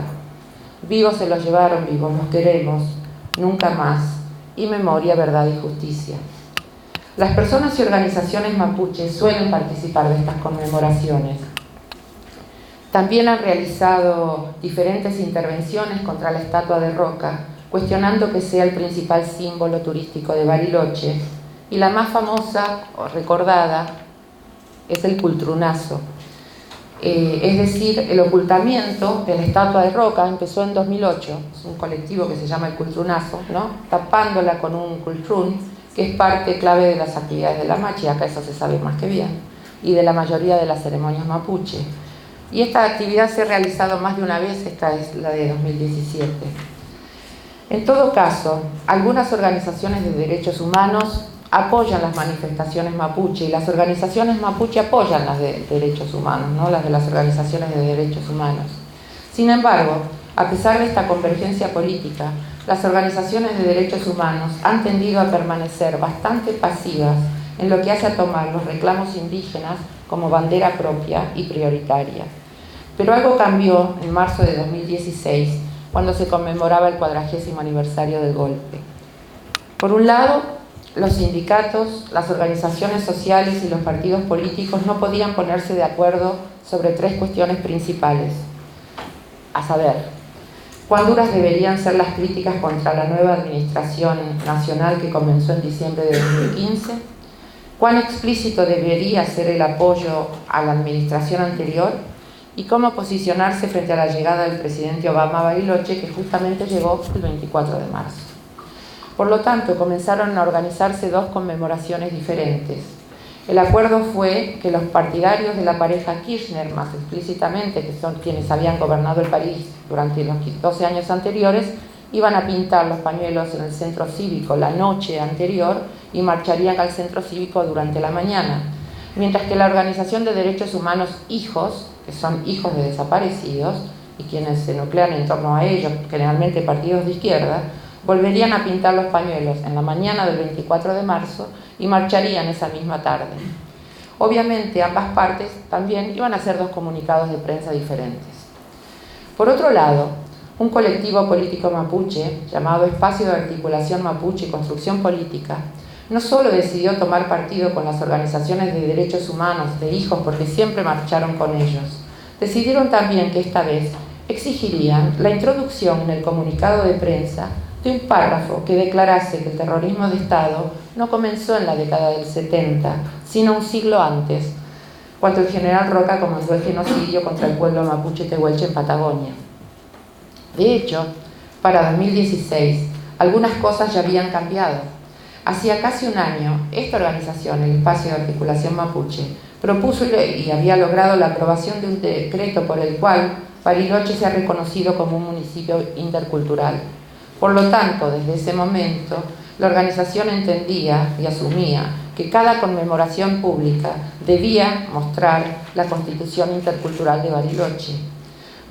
Vivos se los llevaron, vivos los queremos, nunca más, y memoria, verdad y justicia. Las personas y organizaciones mapuches suelen participar de estas conmemoraciones. También han realizado diferentes intervenciones contra la estatua de Roca, cuestionando que sea el principal símbolo turístico de Bariloche, y la más famosa o recordada es el cultrunazo. Es decir, el ocultamiento de la estatua de Roca empezó en 2008, es un colectivo que se llama el cultrunazo, ¿no? Tapándola con un cultrún, que es parte clave de las actividades de la Machi, acá eso se sabe más que bien, y de la mayoría de las ceremonias mapuche. Y esta actividad se ha realizado más de una vez, esta es la de 2017. En todo caso, algunas organizaciones de derechos humanos apoyan las manifestaciones mapuche y las organizaciones mapuche apoyan las de derechos humanos, ¿no? Las de las organizaciones de derechos humanos. Sin embargo, a pesar de esta convergencia política, las organizaciones de derechos humanos han tendido a permanecer bastante pasivas en lo que hace a tomar los reclamos indígenas como bandera propia y prioritaria. Pero algo cambió en marzo de 2016, cuando se conmemoraba el 40º aniversario del golpe. Por un lado, los sindicatos, las organizaciones sociales y los partidos políticos no podían ponerse de acuerdo sobre 3 cuestiones principales, a saber, cuán duras deberían ser las críticas contra la nueva administración nacional que comenzó en diciembre de 2015, cuán explícito debería ser el apoyo a la administración anterior y cómo posicionarse frente a la llegada del presidente Obama a Bariloche, que justamente llegó el 24 de marzo. Por lo tanto, comenzaron a organizarse 2 conmemoraciones diferentes. El acuerdo fue que los partidarios de la pareja Kirchner, más explícitamente, que son quienes habían gobernado el país durante los 12 años anteriores, iban a pintar los pañuelos en el centro cívico la noche anterior y marcharían al centro cívico durante la mañana, mientras que la organización de derechos humanos Hijos, que son hijos de desaparecidos y quienes se nuclean en torno a ellos, generalmente partidos de izquierda, volverían a pintar los pañuelos en la mañana del 24 de marzo y marcharían esa misma tarde. Obviamente, ambas partes también iban a hacer dos comunicados de prensa diferentes. Por otro lado, un colectivo político mapuche, llamado Espacio de Articulación Mapuche y Construcción Política, no solo decidió tomar partido con las organizaciones de derechos humanos de Hijos porque siempre marcharon con ellos, decidieron también que esta vez exigirían la introducción en el comunicado de prensa de un párrafo que declarase que el terrorismo de Estado no comenzó en la década del 70, sino un siglo antes, cuando el general Roca comenzó el genocidio contra el pueblo mapuche tehuelche en Patagonia. De hecho, para 2016, algunas cosas ya habían cambiado. Hacía casi un año, esta organización, el Espacio de Articulación Mapuche, propuso y había logrado la aprobación de un decreto por el cual Bariloche se ha reconocido como un municipio intercultural. Por lo tanto, desde ese momento, la organización entendía y asumía que cada conmemoración pública debía mostrar la constitución intercultural de Bariloche.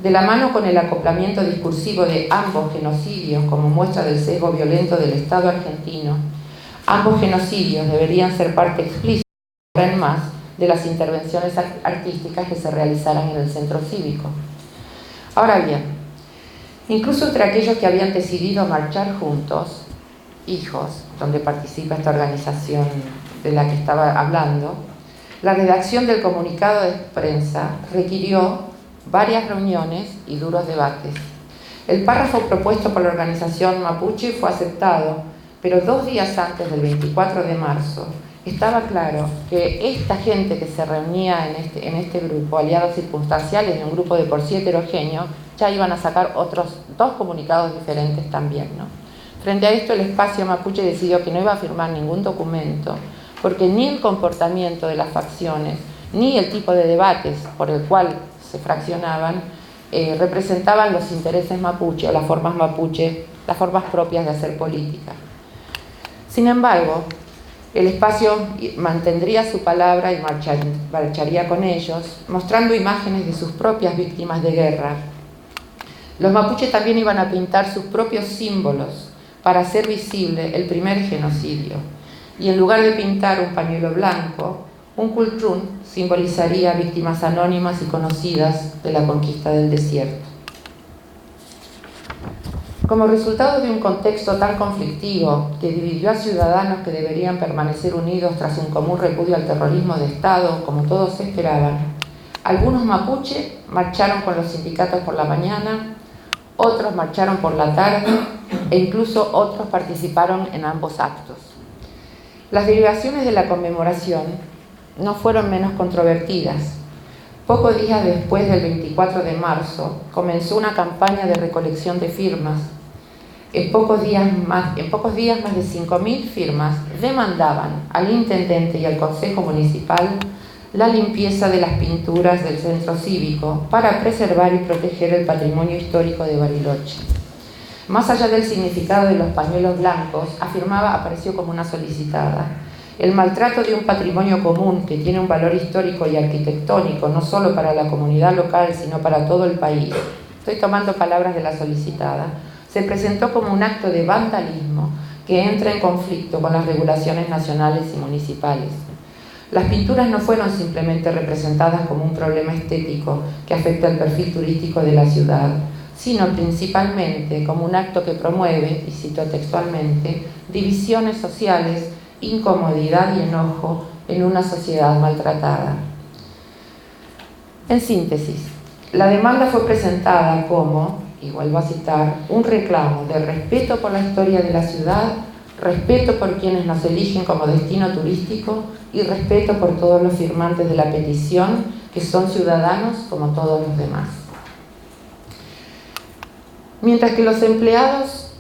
De la mano con el acoplamiento discursivo de ambos genocidios como muestra del sesgo violento del Estado argentino, ambos genocidios deberían ser parte explícita, en más, de las intervenciones artísticas que se realizaran en el centro cívico. Ahora bien, incluso entre aquellos que habían decidido marchar juntos, Hijos, donde participa esta organización de la que estaba hablando, la redacción del comunicado de prensa requirió varias reuniones y duros debates. El párrafo propuesto por la organización mapuche fue aceptado, pero 2 días antes del 24 de marzo estaba claro que esta gente que se reunía en este grupo, aliados circunstanciales de un grupo de por sí heterogéneo, ya iban a sacar otros 2 comunicados diferentes también, ¿no? Frente a esto, el Espacio Mapuche decidió que no iba a firmar ningún documento, porque ni el comportamiento de las facciones, ni el tipo de debates por el cual se fraccionaban, representaban los intereses mapuche o las formas mapuche, las formas propias de hacer política. Sin embargo, el espacio mantendría su palabra y marcharía con ellos, mostrando imágenes de sus propias víctimas de guerra. Los mapuches también iban a pintar sus propios símbolos para hacer visible el primer genocidio. Y en lugar de pintar un pañuelo blanco, un cultrún simbolizaría víctimas anónimas y conocidas de la conquista del desierto. Como resultado de un contexto tan conflictivo que dividió a ciudadanos que deberían permanecer unidos tras un común repudio al terrorismo de Estado, como todos esperaban, algunos mapuche marcharon con los sindicatos por la mañana, otros marcharon por la tarde e incluso otros participaron en ambos actos. Las derivaciones de la conmemoración no fueron menos controvertidas. Pocos días después del 24 de marzo comenzó una campaña de recolección de firmas. En pocos días más de 5.000 firmas demandaban al intendente y al consejo municipal la limpieza de las pinturas del centro cívico para preservar y proteger el patrimonio histórico de Bariloche. Más allá del significado de los pañuelos blancos, apareció como una solicitada. El maltrato de un patrimonio común que tiene un valor histórico y arquitectónico, no solo para la comunidad local, sino para todo el país, estoy tomando palabras de la solicitada, se presentó como un acto de vandalismo que entra en conflicto con las regulaciones nacionales y municipales. Las pinturas no fueron simplemente representadas como un problema estético que afecta el perfil turístico de la ciudad, sino principalmente como un acto que promueve, y cito textualmente, divisiones sociales, incomodidad y enojo en una sociedad maltratada. En síntesis, la demanda fue presentada como, y vuelvo a citar, un reclamo de respeto por la historia de la ciudad, respeto por quienes nos eligen como destino turístico y respeto por todos los firmantes de la petición, que son ciudadanos como todos los demás. Mientras que los empleados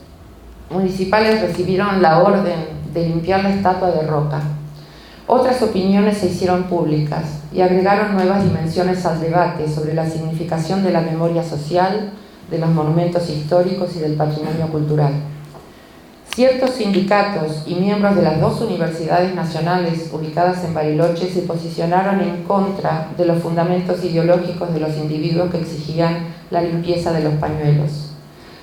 municipales recibieron la orden de limpiar la estatua de Roca, Otras opiniones se hicieron públicas y agregaron nuevas dimensiones al debate sobre la significación de la memoria social, de los monumentos históricos y del patrimonio cultural. Ciertos sindicatos y miembros de las dos universidades nacionales ubicadas en Bariloche se posicionaron en contra de los fundamentos ideológicos de los individuos que exigían la limpieza de los pañuelos.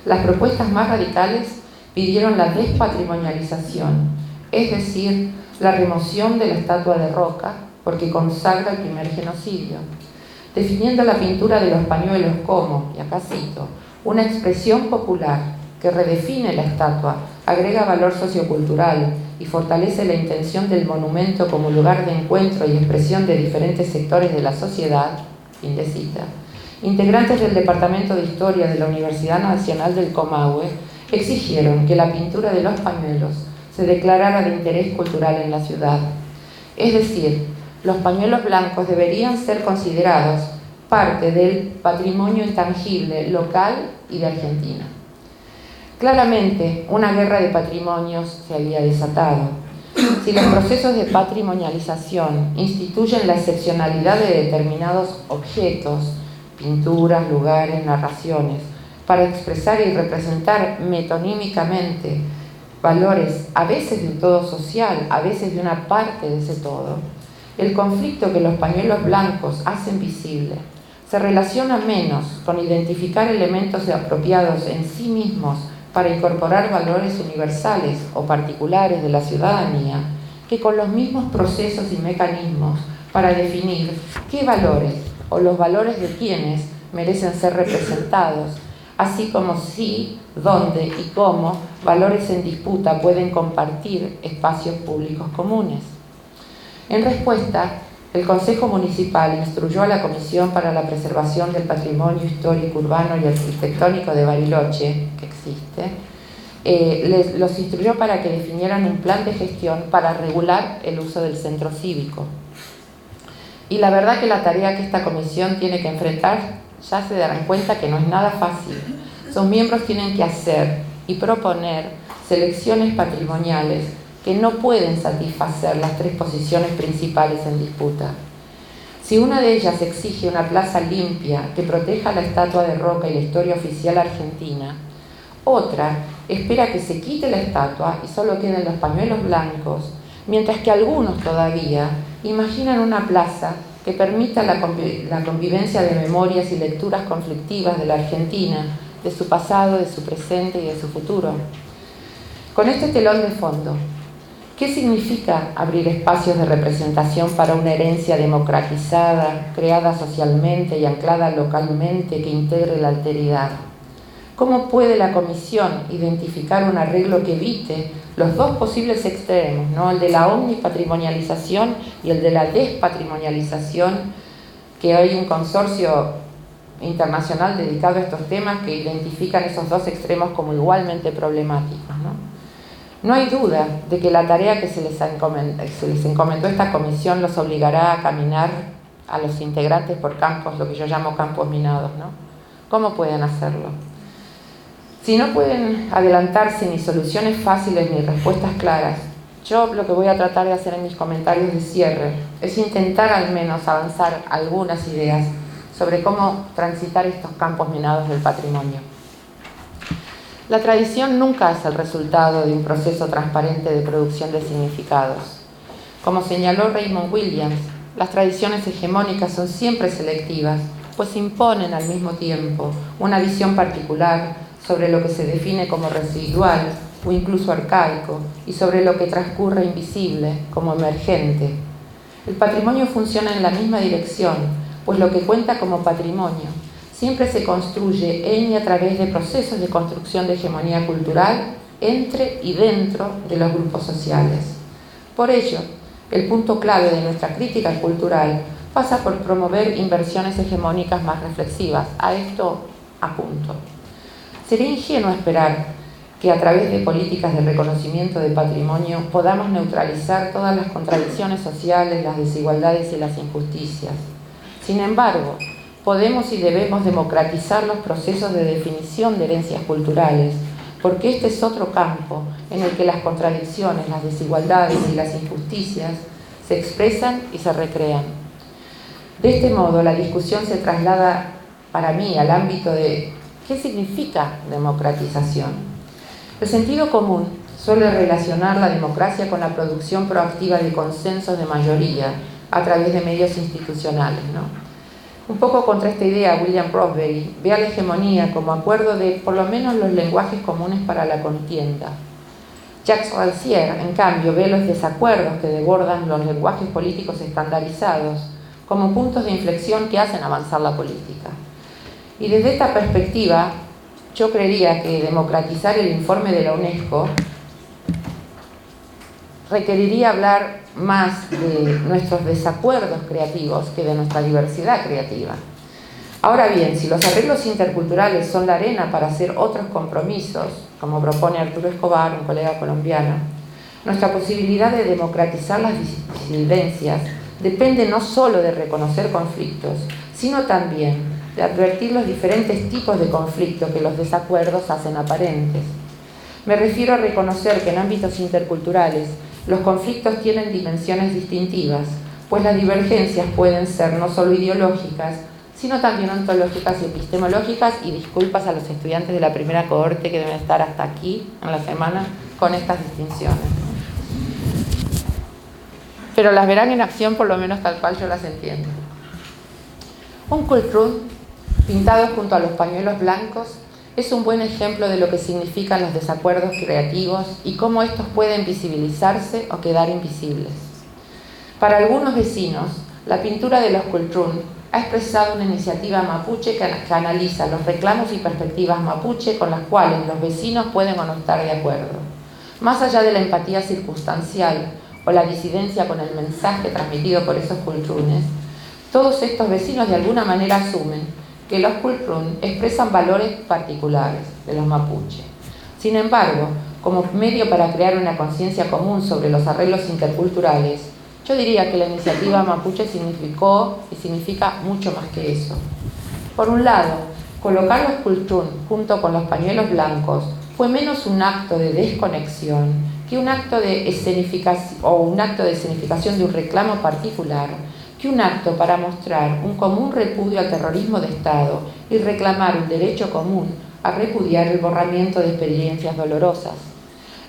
Las propuestas más radicales pidieron la despatrimonialización, es decir, la remoción de la estatua de Roca, porque consagra el primer genocidio, definiendo la pintura de los pañuelos como, y acá cito, una expresión popular que redefine la estatua, agrega valor sociocultural y fortalece la intención del monumento como lugar de encuentro y expresión de diferentes sectores de la sociedad, fin de cita. Integrantes del Departamento de Historia de la Universidad Nacional del Comahue exigieron que la pintura de los pañuelos se declarara de interés cultural en la ciudad. Es decir, los pañuelos blancos deberían ser considerados parte del patrimonio intangible local y de Argentina. Claramente, una guerra de patrimonios se había desatado. Si los procesos de patrimonialización instituyen la excepcionalidad de determinados objetos, pinturas, lugares, narraciones, para expresar y representar metonímicamente valores, a veces de un todo social, a veces de una parte de ese todo, el conflicto que los pañuelos blancos hacen visible se relaciona menos con identificar elementos apropiados en sí mismos para incorporar valores universales o particulares de la ciudadanía, que con los mismos procesos y mecanismos para definir qué valores o los valores de quienes merecen ser representados, así como si, dónde y cómo valores en disputa pueden compartir espacios públicos comunes. En respuesta, el Consejo Municipal instruyó a la Comisión para la Preservación del Patrimonio Histórico, Urbano y Arquitectónico de Bariloche, que existe, los instruyó para que definieran un plan de gestión para regular el uso del centro cívico. Y la verdad que la tarea que esta comisión tiene que enfrentar, ya se darán cuenta que no es nada fácil. Sus miembros tienen que hacer y proponer selecciones patrimoniales que no pueden satisfacer las tres posiciones principales en disputa. Si una de ellas exige una plaza limpia que proteja la estatua de Roca y la historia oficial argentina, otra espera que se quite la estatua y solo queden los pañuelos blancos, mientras que algunos todavía imaginan una plaza que permita la convivencia de memorias y lecturas conflictivas de la Argentina, de su pasado, de su presente y de su futuro. Con este telón de fondo, ¿qué significa abrir espacios de representación para una herencia democratizada, creada socialmente y anclada localmente que integre la alteridad? ¿Cómo puede la Comisión identificar un arreglo que evite los dos posibles extremos, ¿no? El de la omnipatrimonialización y el de la despatrimonialización, que hay un consorcio internacional dedicado a estos temas que identifican esos dos extremos como igualmente problemáticos, ¿no? No hay duda de que la tarea que se les encomendó a esta comisión los obligará a caminar a los integrantes por campos, lo que yo llamo campos minados, ¿no? ¿Cómo pueden hacerlo? Si no pueden adelantarse ni soluciones fáciles ni respuestas claras, yo lo que voy a tratar de hacer en mis comentarios de cierre es intentar al menos avanzar algunas ideas sobre cómo transitar estos campos minados del patrimonio. La tradición nunca es el resultado de un proceso transparente de producción de significados. Como señaló Raymond Williams, las tradiciones hegemónicas son siempre selectivas, pues imponen al mismo tiempo una visión particular sobre lo que se define como residual o incluso arcaico y sobre lo que transcurre invisible como emergente. El patrimonio funciona en la misma dirección, pues lo que cuenta como patrimonio siempre se construye en y a través de procesos de construcción de hegemonía cultural entre y dentro de los grupos sociales. Por ello, el punto clave de nuestra crítica cultural pasa por promover inversiones hegemónicas más reflexivas. A esto apunto. Sería ingenuo esperar que a través de políticas de reconocimiento de patrimonio podamos neutralizar todas las contradicciones sociales, las desigualdades y las injusticias. Sin embargo, podemos y debemos democratizar los procesos de definición de herencias culturales, porque este es otro campo en el que las contradicciones, las desigualdades y las injusticias se expresan y se recrean. De este modo, la discusión se traslada para mí al ámbito de ¿qué significa democratización? El sentido común suele relacionar la democracia con la producción proactiva de consensos de mayoría a través de medios institucionales, ¿no? Un poco contra esta idea, William Rothbard ve a la hegemonía como acuerdo de por lo menos los lenguajes comunes para la contienda. Jacques Rancière, en cambio, ve los desacuerdos que desbordan los lenguajes políticos estandarizados como puntos de inflexión que hacen avanzar la política. Y desde esta perspectiva, yo creería que democratizar el informe de la UNESCO requeriría hablar más de nuestros desacuerdos creativos que de nuestra diversidad creativa. Ahora bien, si los arreglos interculturales son la arena para hacer otros compromisos, como propone Arturo Escobar, un colega colombiano, nuestra posibilidad de democratizar las disidencias depende no solo de reconocer conflictos, sino también de advertir los diferentes tipos de conflicto que los desacuerdos hacen aparentes. Me refiero a reconocer que en ámbitos interculturales los conflictos tienen dimensiones distintivas, pues las divergencias pueden ser no solo ideológicas, sino también ontológicas y epistemológicas, y disculpas a los estudiantes de la primera cohorte que deben estar hasta aquí en la semana con estas distinciones. Pero las verán en acción, por lo menos tal cual yo las entiendo. Un Kulturrund pintado junto a los pañuelos blancos es un buen ejemplo de lo que significan los desacuerdos creativos y cómo estos pueden visibilizarse o quedar invisibles. Para algunos vecinos, la pintura de los Kulturrund ha expresado una iniciativa mapuche que analiza los reclamos y perspectivas mapuche con las cuales los vecinos pueden o no estar de acuerdo. Más allá de la empatía circunstancial o la disidencia con el mensaje transmitido por esos Kulturrundes, todos estos vecinos de alguna manera asumen que los Kulturrund expresan valores particulares de los mapuche. Sin embargo, como medio para crear una conciencia común sobre los arreglos interculturales, yo diría que la iniciativa mapuche significó y significa mucho más que eso. Por un lado, colocar los Kulturrund junto con los pañuelos blancos fue menos un acto de desconexión que un acto de escenificación de un reclamo particular, que un acto para mostrar un común repudio al terrorismo de Estado y reclamar un derecho común a repudiar el borramiento de experiencias dolorosas.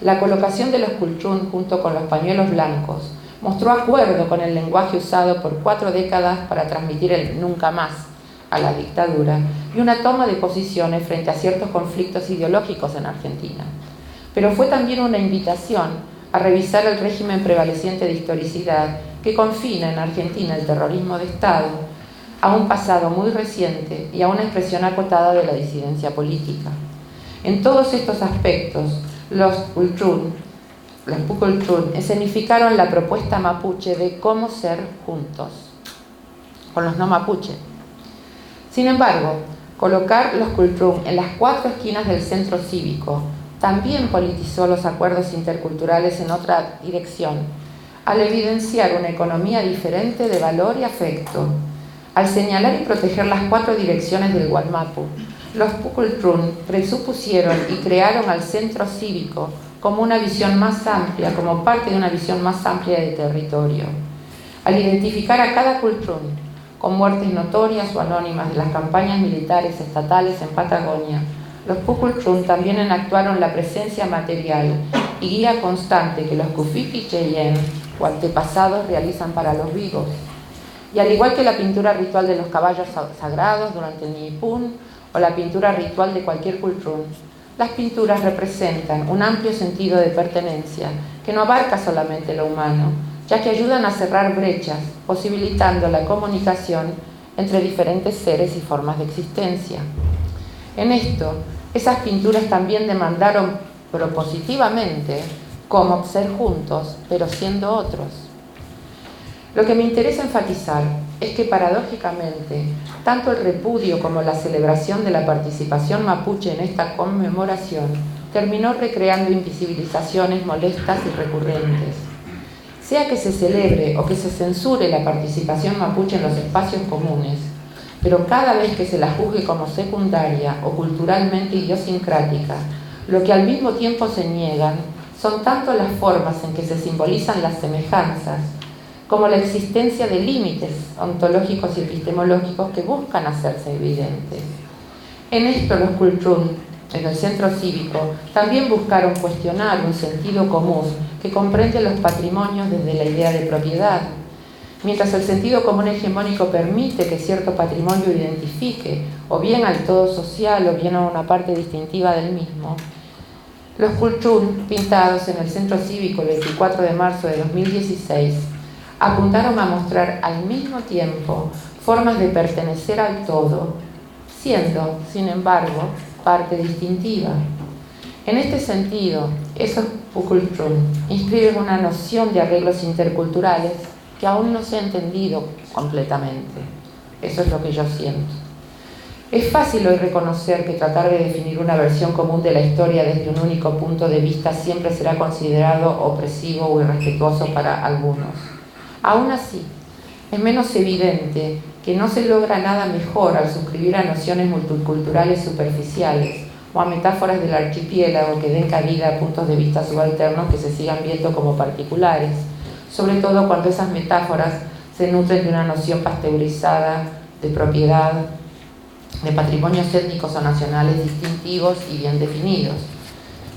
La colocación de los Kulturrund junto con los pañuelos blancos mostró acuerdo con el lenguaje usado por 4 décadas para transmitir el nunca más a la dictadura y una toma de posiciones frente a ciertos conflictos ideológicos en Argentina. Pero fue también una invitación a revisar el régimen prevaleciente de historicidad que confina en Argentina el terrorismo de Estado a un pasado muy reciente y a una expresión acotada de la disidencia política. En todos estos aspectos, los Kulturrund escenificaron la propuesta mapuche de cómo ser juntos con los no mapuche. Sin embargo, colocar los Kulturrund en las 4 esquinas del centro cívico también politizó los acuerdos interculturales en otra dirección, al evidenciar una economía diferente de valor y afecto. Al señalar y proteger las 4 direcciones del Gualmapu, los Kulturrund presupusieron y crearon al centro cívico como una visión más amplia, como parte de una visión más amplia de territorio. Al identificar a cada Kulturrund con muertes notorias o anónimas de las campañas militares estatales en Patagonia, los Kulturrund también enactuaron la presencia material y guía constante que los Kufipi Cheyenne o antepasados realizan para los vivos. Y al igual que la pintura ritual de los caballos sagrados durante el Ñipún o la pintura ritual de cualquier Kulturrund, las pinturas representan un amplio sentido de pertenencia que no abarca solamente lo humano, ya que ayudan a cerrar brechas, posibilitando la comunicación entre diferentes seres y formas de existencia. En esto, esas pinturas también demandaron propositivamente cómo ser juntos, pero siendo otros. Lo que me interesa enfatizar es que paradójicamente, tanto el repudio como la celebración de la participación mapuche en esta conmemoración terminó recreando invisibilizaciones molestas y recurrentes. Sea que se celebre o que se censure la participación mapuche en los espacios comunes, pero cada vez que se la juzgue como secundaria o culturalmente idiosincrática, lo que al mismo tiempo se niegan son tanto las formas en que se simbolizan las semejanzas, como la existencia de límites ontológicos y epistemológicos que buscan hacerse evidentes. En esto los Kulturm, en el centro cívico, también buscaron cuestionar un sentido común que comprende los patrimonios desde la idea de propiedad. Mientras el sentido común hegemónico permite que cierto patrimonio identifique o bien al todo social o bien a una parte distintiva del mismo, los Kulturm, pintados en el centro cívico el 24 de marzo de 2016, apuntaron a mostrar al mismo tiempo formas de pertenecer al todo, siendo, sin embargo, parte distintiva. En este sentido, esos Kulturm inscriben una noción de arreglos interculturales que aún no se ha entendido completamente. Eso es lo que yo siento. Es fácil hoy reconocer que tratar de definir una versión común de la historia desde un único punto de vista siempre será considerado opresivo o irrespetuoso para algunos. Aún así, es menos evidente que no se logra nada mejor al suscribir a nociones multiculturales superficiales o a metáforas del archipiélago que den cabida a puntos de vista subalternos que se sigan viendo como particulares, sobre todo cuando esas metáforas se nutren de una noción pasteurizada de propiedad, de patrimonios étnicos o nacionales distintivos y bien definidos.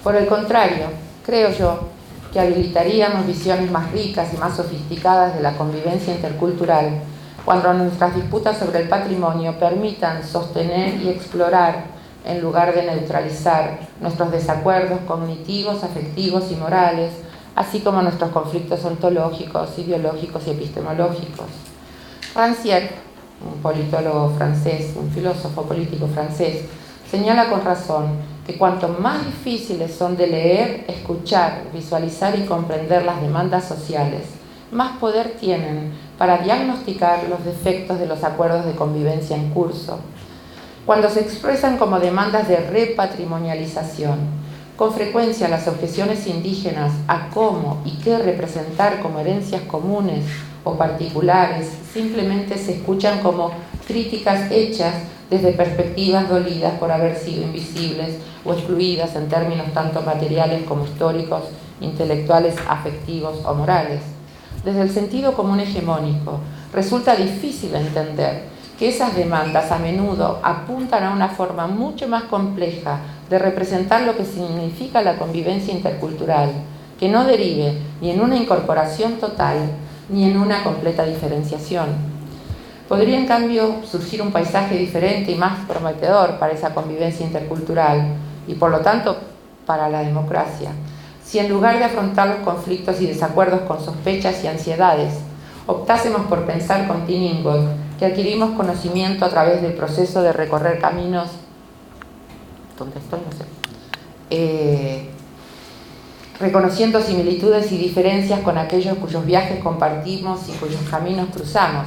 Por el contrario, creo yo que habilitaríamos visiones más ricas y más sofisticadas de la convivencia intercultural cuando nuestras disputas sobre el patrimonio permitan sostener y explorar, en lugar de neutralizar, nuestros desacuerdos cognitivos, afectivos y morales, así como nuestros conflictos ontológicos, ideológicos y epistemológicos. Rancière, un politólogo francés, un filósofo político francés, señala con razón que cuanto más difíciles son de leer, escuchar, visualizar y comprender las demandas sociales, más poder tienen para diagnosticar los defectos de los acuerdos de convivencia en curso. Cuando se expresan como demandas de repatrimonialización, con frecuencia las objeciones indígenas a cómo y qué representar como herencias comunes o particulares simplemente se escuchan como críticas hechas desde perspectivas dolidas por haber sido invisibles o excluidas en términos tanto materiales como históricos, intelectuales, afectivos o morales. Desde el sentido común hegemónico, resulta difícil entender que esas demandas a menudo apuntan a una forma mucho más compleja de representar lo que significa la convivencia intercultural, que no derive ni en una incorporación total ni en una completa diferenciación. Podría, en cambio, surgir un paisaje diferente y más prometedor para esa convivencia intercultural y, por lo tanto, para la democracia, si en lugar de afrontar los conflictos y desacuerdos con sospechas y ansiedades, optásemos por pensar con Tin Ingold que adquirimos conocimiento a través del proceso de recorrer caminos, ¿dónde estoy? No sé. Reconociendo similitudes y diferencias con aquellos cuyos viajes compartimos y cuyos caminos cruzamos.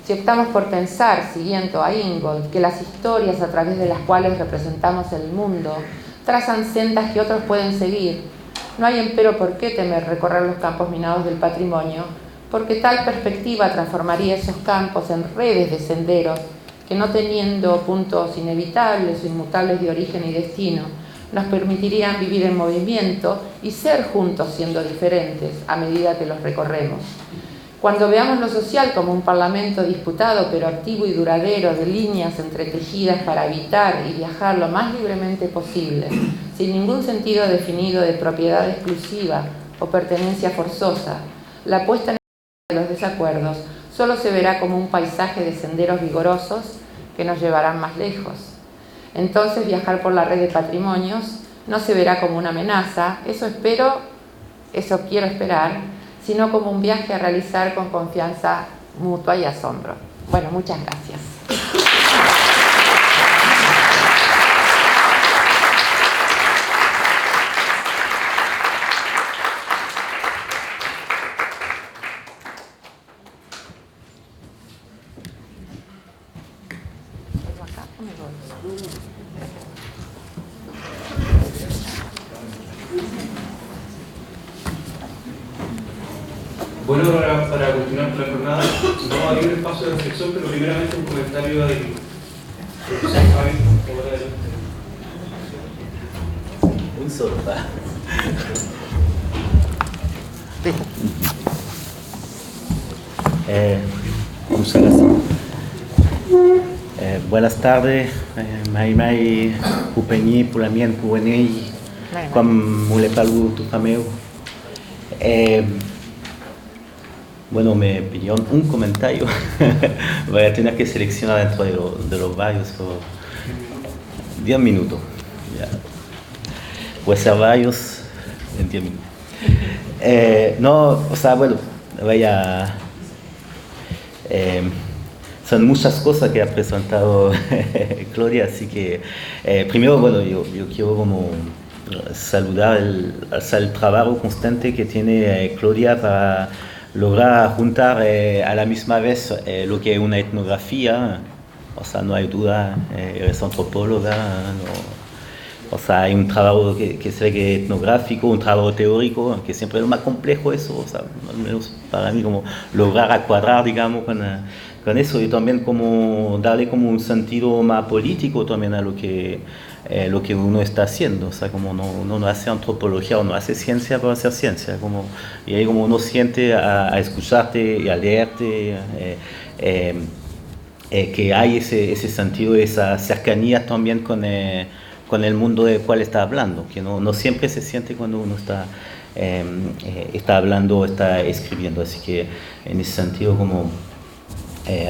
Si optamos por pensar, siguiendo a Ingold, que las historias a través de las cuales representamos el mundo trazan sendas que otros pueden seguir, no hay empero por qué temer recorrer los campos minados del patrimonio, porque tal perspectiva transformaría esos campos en redes de senderos que, no teniendo puntos inevitables o inmutables de origen y destino, nos permitirían vivir en movimiento y ser juntos siendo diferentes a medida que los recorremos. Cuando veamos lo social como un parlamento disputado pero activo y duradero de líneas entretejidas para habitar y viajar lo más libremente posible, sin ningún sentido definido de propiedad exclusiva o pertenencia forzosa, la puesta en de los desacuerdos solo se verá como un paisaje de senderos vigorosos que nos llevarán más lejos. Entonces viajar por la red de patrimonios no se verá como una amenaza, eso quiero esperar, sino como un viaje a realizar con confianza mutua y asombro. Bueno, muchas gracias. Bueno, ahora para continuar con la jornada, vamos a abrir un espacio de reflexión, pero primeramente un comentario del profesor Javi. Un sofá. Muchas gracias. Buenas tardes, Maïmaï, Poupegny, Poulamien, Poueney, comme Moulé Palou, tu famille. Bueno, me pidieron un comentario. Voy a tener que seleccionar dentro de los varios por 10 minutos. Ya. Puede ser varios en 10 minutos. No, o sea, bueno, vaya. Son muchas cosas que ha presentado Claudia, así que primero, bueno, yo quiero como saludar el trabajo constante que tiene Claudia para lograr juntar a la misma vez lo que es una etnografía, o sea, no hay duda, eres antropóloga, no, o sea, hay un trabajo que se ve que es etnográfico, un trabajo teórico, que siempre es lo más complejo eso, o sea, al menos para mí, como lograr cuadrar, digamos, con eso, y también como darle como un sentido más político también a lo que uno está haciendo, o sea, como uno no hace antropología o no hace ciencia para hacer ciencia, como, y ahí como uno siente a escucharte y a leerte, que hay ese sentido, esa cercanía también con el mundo del cual está hablando, que no siempre se siente cuando uno está hablando o está escribiendo, así que en ese sentido como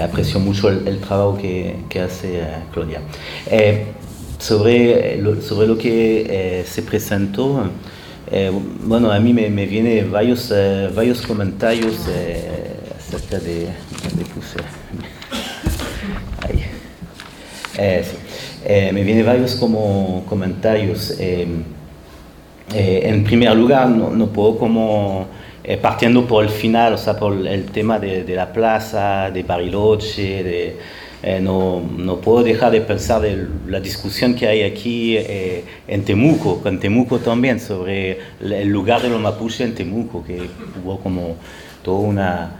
aprecio mucho el trabajo que hace Claudia. Sobre lo que se presentó, bueno, a mí me vienen varios comentarios acerca de puse ahí. Sí. Me vienen varios como comentarios. En primer lugar, no puedo como partiendo por el final, o sea, por el tema de la plaza, de Bariloche, no puedo dejar de pensar de la discusión que hay aquí en Temuco, con Temuco también, sobre el lugar de los mapuches en Temuco, que hubo como toda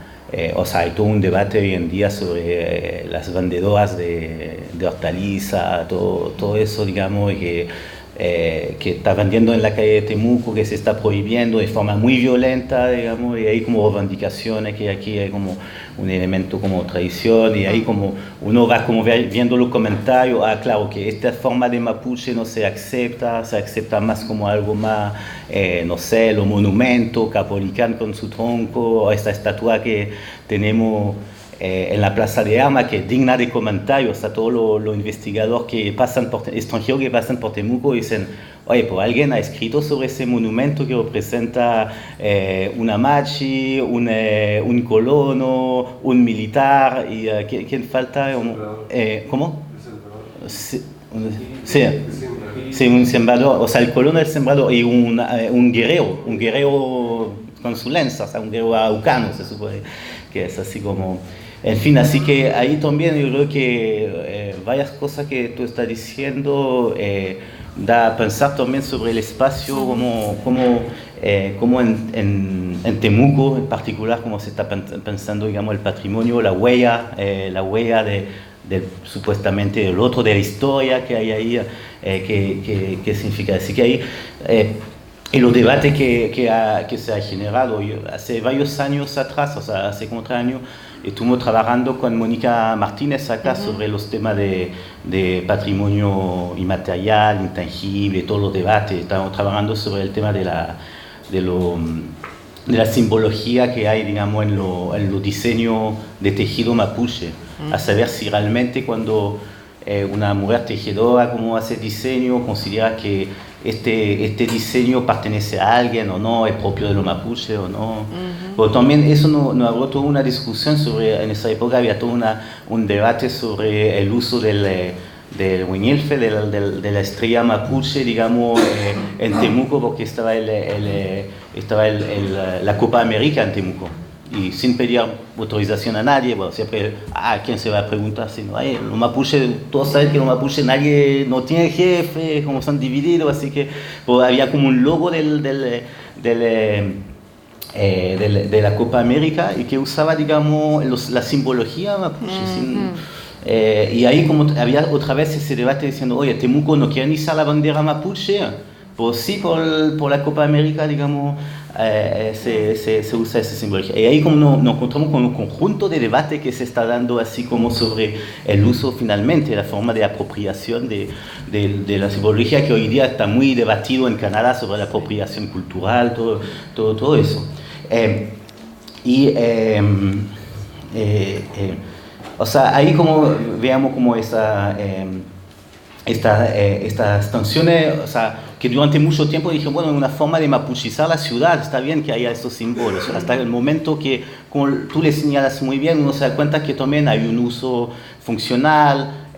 o sea, hay todo un debate hoy en día sobre las vendedoras de hortaliza, todo eso, digamos, que está vendiendo en la calle de Temuco, que se está prohibiendo de forma muy violenta, digamos, y hay como reivindicaciones, que aquí hay como un elemento como tradición, y ahí como uno va como viendo los comentarios, claro, que esta forma de mapuche no se acepta más como algo más, no sé, los monumentos, Capolicán con su tronco, o esta estatua que tenemos en la Plaza de Armas, que es digna de comentarios, a todos los investigadores que pasan extranjeros que pasan por Temuco y dicen, oye, pues alguien ha escrito sobre ese monumento que representa una machi, un colono, un militar, y ¿quién falta? ¿Cómo? Sí, un sembrador, o sea, el colono es el sembrador, y un guerrero con su lanza, o sea, un guerrero araucano, se supone que es así como... En fin, así que ahí también yo creo que varias cosas que tú estás diciendo da a pensar también sobre el espacio, como en Temuco en particular, como se está pensando, digamos, el patrimonio, la huella supuestamente del otro, de la historia que hay ahí, que significa. Así que ahí... y los debates que se ha generado, hace varios años atrás, o sea, hace como 3 años, estuvimos trabajando con Mónica Martínez acá sobre los temas de patrimonio inmaterial, intangible, todos los debates. Estábamos trabajando sobre el tema de la simbología que hay, digamos, en los diseños de tejido mapuche, a saber si realmente cuando una mujer tejedora como hace diseño considera que este diseño pertenece a alguien o no, es propio de los mapuches o no. Pero también eso nos abrió toda una discusión sobre, en esa época había todo un debate sobre el uso del huiñilfe, de la estrella mapuche, digamos, en Temuco, porque estaba la Copa América en Temuco. Y sin pedir autorización a nadie, bueno, siempre, ¿quién se va a preguntar? Si no hay, los mapuches, todos saben que los mapuches nadie no tiene jefe, como son divididos, así que pues, había como un logo de la Copa América y que usaba, digamos, la simbología mapuche. Y ahí como había otra vez ese debate diciendo, oye, Temuco no quiere izar la bandera mapuche, Pues sí, por la Copa América, digamos, se usa esa simbología. Y ahí como nos encontramos con un conjunto de debate que se está dando así como sobre el uso finalmente, la forma de apropiación de la simbología, que hoy día está muy debatido en Canadá sobre la apropiación cultural, todo eso. O sea, ahí como veamos como estas tensiones, o sea, que durante mucho tiempo dije, bueno, una forma de mapuchizar la ciudad, está bien que haya estos símbolos, hasta el momento que, como tú le señalas muy bien, uno se da cuenta que también hay un uso funcional,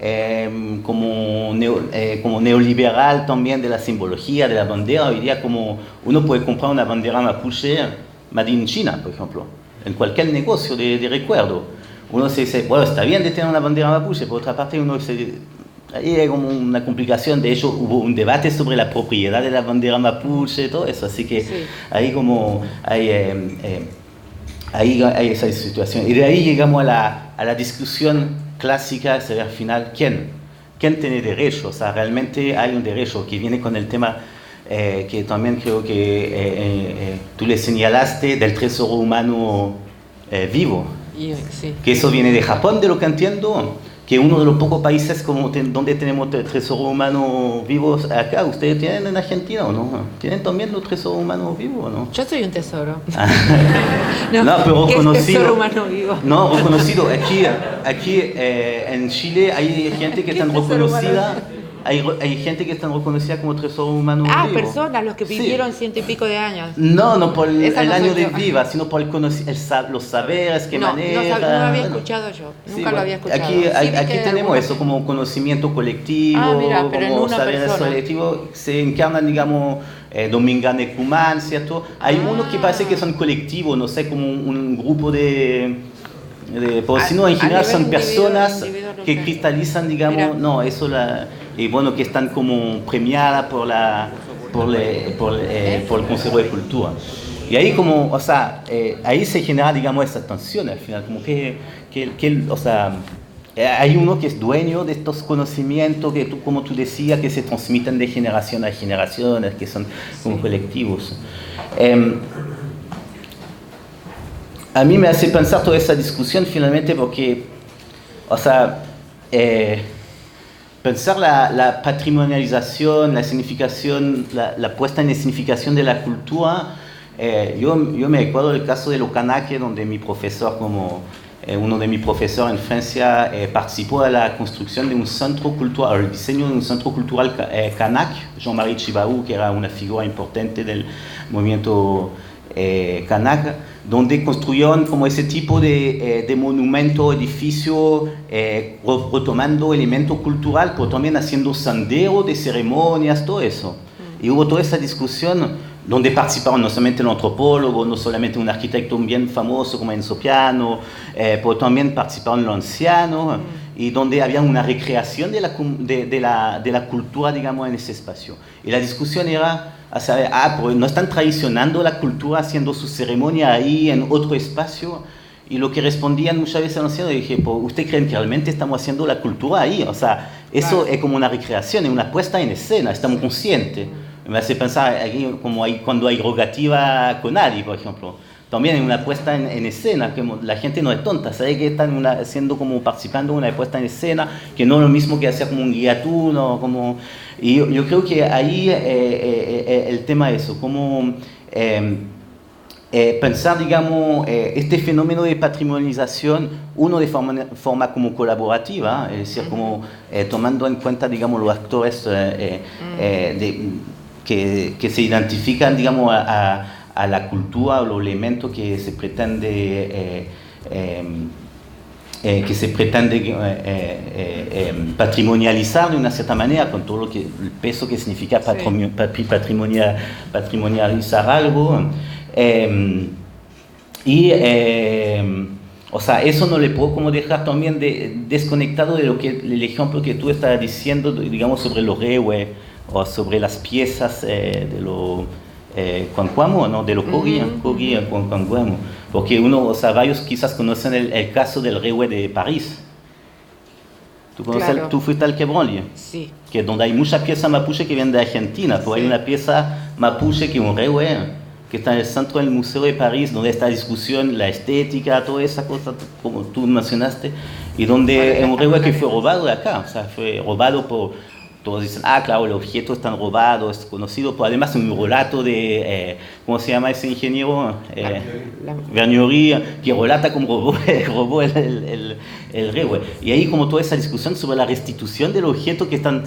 como neoliberal también de la simbología, de la bandera. Hoy día como uno puede comprar una bandera mapuche made in China, por ejemplo, en cualquier negocio de recuerdo. Uno se dice, bueno, está bien de tener una bandera mapuche, por otra parte uno ahí hay como una complicación. De hecho hubo un debate sobre la propiedad de la bandera mapuche, todo eso, así que sí. Ahí como hay esa situación. Y de ahí llegamos a la discusión clásica, sería al final, ¿quién tiene derecho? O sea, realmente hay un derecho que viene con el tema que también creo que tú le señalaste, del tesoro humano vivo. Sí. Que eso viene de Japón, de lo que entiendo, que uno de los pocos países donde tenemos tesoro humano vivos acá. ¿Ustedes tienen en Argentina o no? ¿Tienen también los tesoro humano vivo o no? Yo soy un tesoro. No, pero reconocido. ¿Qué tesoro humano vivo? No, reconocido. Aquí en Chile hay gente que está reconocida. Hay gente que está reconocida como tesoro humano vivo. Personas, los que vivieron 100 y pico de años. No por el año de vida, sino por los saberes que manejan. No lo había escuchado yo, nunca lo había escuchado. Aquí tenemos eso como conocimiento colectivo, mira, como saberes colectivos, se encarnan, digamos, Dominga Necumán, ¿cierto? Hay unos que parece que son colectivos, no sé, como un grupo por si no, en general son personas que cristalizan, digamos, y bueno, que están como premiadas por el Consejo de Cultura. Y ahí como, o sea, ahí se genera, digamos, esa tensión al final, como que o sea, hay uno que es dueño de estos conocimientos que como tú decías, que se transmiten de generación a generación, que son como colectivos. A mí me hace pensar toda esa discusión finalmente porque, o sea, pensar la patrimonialización, la significación, la puesta en significación de la cultura. Yo me acuerdo del caso de Locanaque, donde mi profesor, uno de mis profesores en Francia, participó a la construcción de un centro cultural, al diseño de un centro cultural kanak, Jean-Marie Tjibaou, que era una figura importante del movimiento kanak, donde construyeron como ese tipo de monumento, edificio, retomando elemento cultural, pero también haciendo sendero de ceremonias, todo eso. Y hubo toda esa discusión donde participaron no solamente un antropólogo, no solamente un arquitecto bien famoso como Enzo Piano, pero también participaron los ancianos, y donde había una recreación de la cultura, digamos, en ese espacio. Y la discusión era, pues no están traicionando la cultura haciendo su ceremonia ahí en otro espacio. Y lo que respondían muchas veces a los ancianos, dije, pues, ¿usted creen que realmente estamos haciendo la cultura ahí? O sea, eso es como una recreación, es una puesta en escena, estamos conscientes. Me hace pensar aquí como cuando hay rogativa con Ali, por ejemplo. También hay una puesta en escena, que la gente no es tonta, sabe que están participando en una puesta en escena, que no es lo mismo que hacer como un guiatuno, y yo creo que ahí el tema es eso, como pensar, digamos, este fenómeno de patrimonialización, uno de forma como colaborativa, es decir, como tomando en cuenta, digamos, los actores que se identifican, digamos, a la cultura o los elementos que se pretende patrimonializar de una cierta manera, con todo el peso que significa patrimonializar algo. O sea, eso no le puedo como dejar también desconectado de el ejemplo que tú estabas diciendo, digamos, sobre los rehues o sobre las piezas de los Cuancuamo, ¿no? De los Kogi Cuancuamo. Porque varios quizás conocen el caso del rehue de París. ¿Sí? Pero el rehue de París, que es un rehue, digamos, que se construye en una época, digamos, de la Revolución Francesa, donde hay una ¿Tú conoces, Claro. tú fuiste al Quebrole? Sí. Que donde hay muchas piezas mapuche que vienen de Argentina, pero hay una pieza mapuche que es un re bueno, que está en el centro del Museo de París, donde está discusión, la estética, toda esa cosa, como tú mencionaste, y donde es un re bueno que fue robado de acá, o sea, fue robado por, todos dicen, ah, claro, el objeto está robado, es conocido, pero además un relato de, ¿cómo se llama ese ingeniero? Vergnerie, que relata cómo robó el rey. Y ahí como toda esa discusión sobre la restitución del objeto que están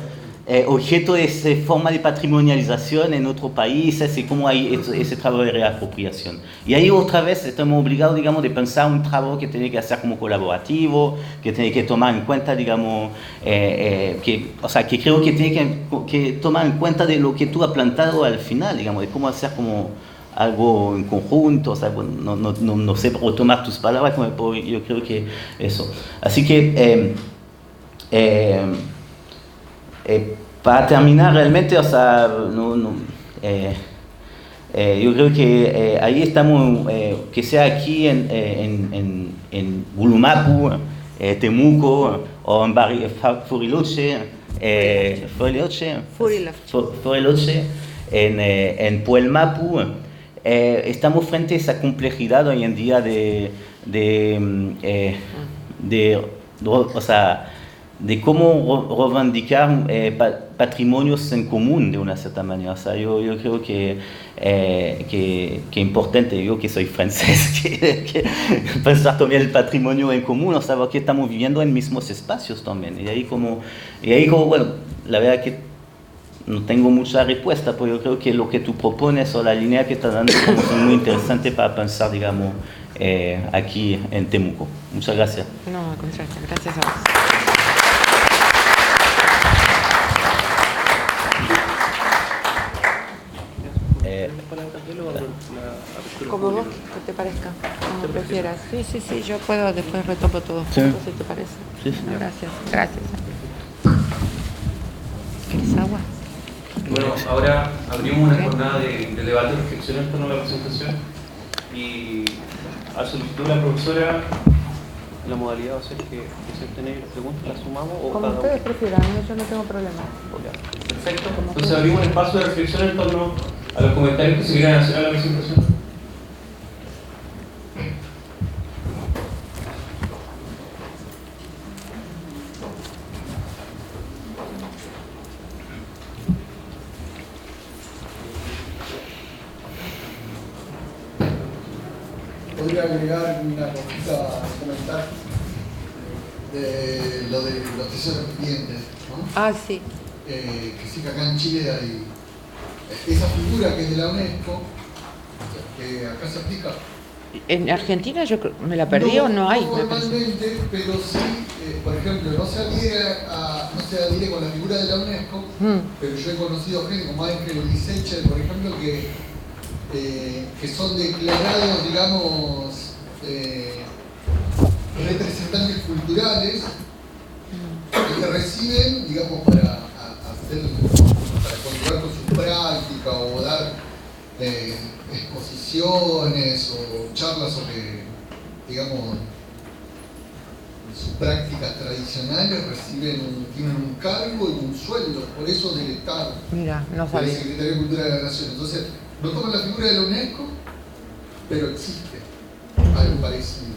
objeto de esa forma de patrimonialización en otros países y cómo hay ese trabajo de reapropiación. Y ahí otra vez estamos obligados, digamos, de pensar un trabajo que tiene que hacer como colaborativo, que tiene que tomar en cuenta, digamos, o sea, que creo que tiene que tomar en cuenta de lo que tú has plantado al final, digamos, de cómo hacer como algo en conjunto, o sea, bueno, no sé retomar tus palabras, pero yo creo que eso. Así que para terminar realmente, o sea, yo creo que ahí estamos, que sea aquí en Gulumapu, Temuco, o en Furiloche, en Puelmapu, estamos frente a esa complejidad hoy en día o sea, de cómo reivindicar patrimonios en común de una cierta manera. O sea, yo creo que es importante, yo que soy francés, que pensar también el patrimonio en común, o sea, porque estamos viviendo en mismos espacios también. Y ahí como bueno, la verdad que no tengo mucha respuesta, pero yo creo que lo que tú propones o la línea que estás dando es muy interesante para pensar, digamos, aquí en Temuco. Muchas gracias. No, al contrario, gracias a vos. Como vos, que te parezca, como prefieras. Sí, yo puedo, después retomo todo, Sí. si te parece. Sí. Gracias. ¿Quieres agua? Bueno, ahora abrimos una jornada de debate y reflexión en torno a la presentación y a solicitud de la profesora la modalidad va a ser que se tener preguntas, las sumamos o Como cada ustedes uno. prefieran, yo no tengo problema. Perfecto. Entonces abrimos un espacio de reflexión en torno a los comentarios que se quieran hacer a la presentación. Podría agregar una cosita a comentar de lo de los tesoros vivientes, ¿no? Ah, sí. Que sí, que acá en Chile hay esa figura que es de la UNESCO, que acá se aplica. En Argentina yo me la perdí o no hay. No formalmente, pero sí, por ejemplo, no se adhiere con la figura de la UNESCO, pero yo he conocido gente como Ángel Liseche, por ejemplo, que son declarados, digamos, representantes culturales que reciben, digamos, para continuar con su práctica o dar exposiciones o charlas sobre, digamos, sus prácticas tradicionales, tienen un cargo y un sueldo, por eso del Estado. Mira, no Del sabía. Secretario de Cultura de la Nación. Entonces, no toman la figura de la UNESCO, pero existe algo parecido.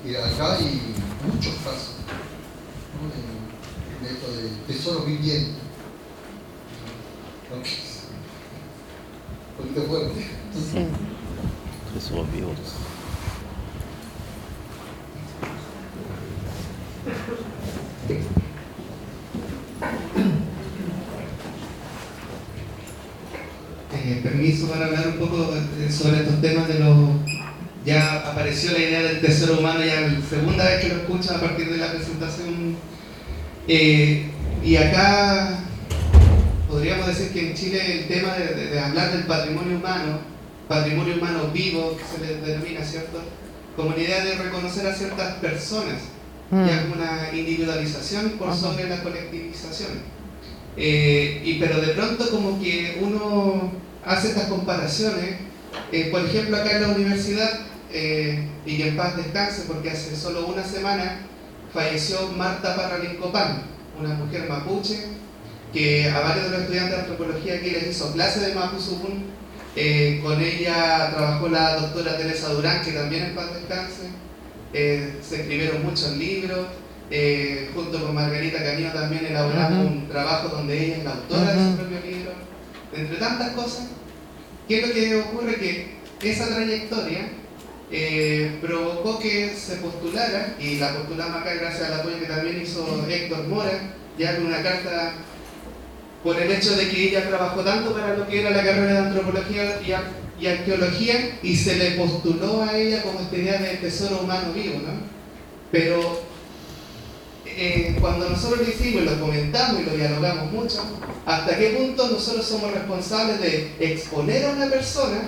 Y acá hay muchos casos, ¿no? de esto de tesoros vivientes. Aunque es un poquito fuerte. Sí. Tesoros vivos. Permiso para hablar un poco sobre estos temas de los... Ya apareció la idea del tesoro humano, ya la segunda vez que lo escucho a partir de la presentación. Y acá podríamos decir que en Chile el tema de hablar del patrimonio humano vivo, que se le denomina, ¿cierto? Como una idea de reconocer a ciertas personas, ya como una individualización por sobre la colectivización. Pero de pronto como que uno hace estas comparaciones, por ejemplo acá en la universidad, y que en paz descanse porque hace solo una semana falleció Marta Parra Lincopán, una mujer mapuche que a varios de los estudiantes de antropología aquí les hizo clase de Mapuzungún. Con ella trabajó la doctora Teresa Durán, que también en paz descanse. Se escribieron muchos libros. Junto con Margarita Camino también elaboramos un trabajo donde ella es la autora de su propio libro. Entre tantas cosas, ¿qué es lo que ocurre? Que esa trayectoria provocó que se postulara, y la postulamos acá gracias al apoyo que también hizo Héctor Mora, ya con una carta por el hecho de que ella trabajó tanto para lo que era la carrera de antropología y arqueología, y se le postuló a ella como esta idea de tesoro humano vivo, ¿no? Pero cuando nosotros lo hicimos y lo comentamos y lo dialogamos mucho, hasta qué punto nosotros somos responsables de exponer a una persona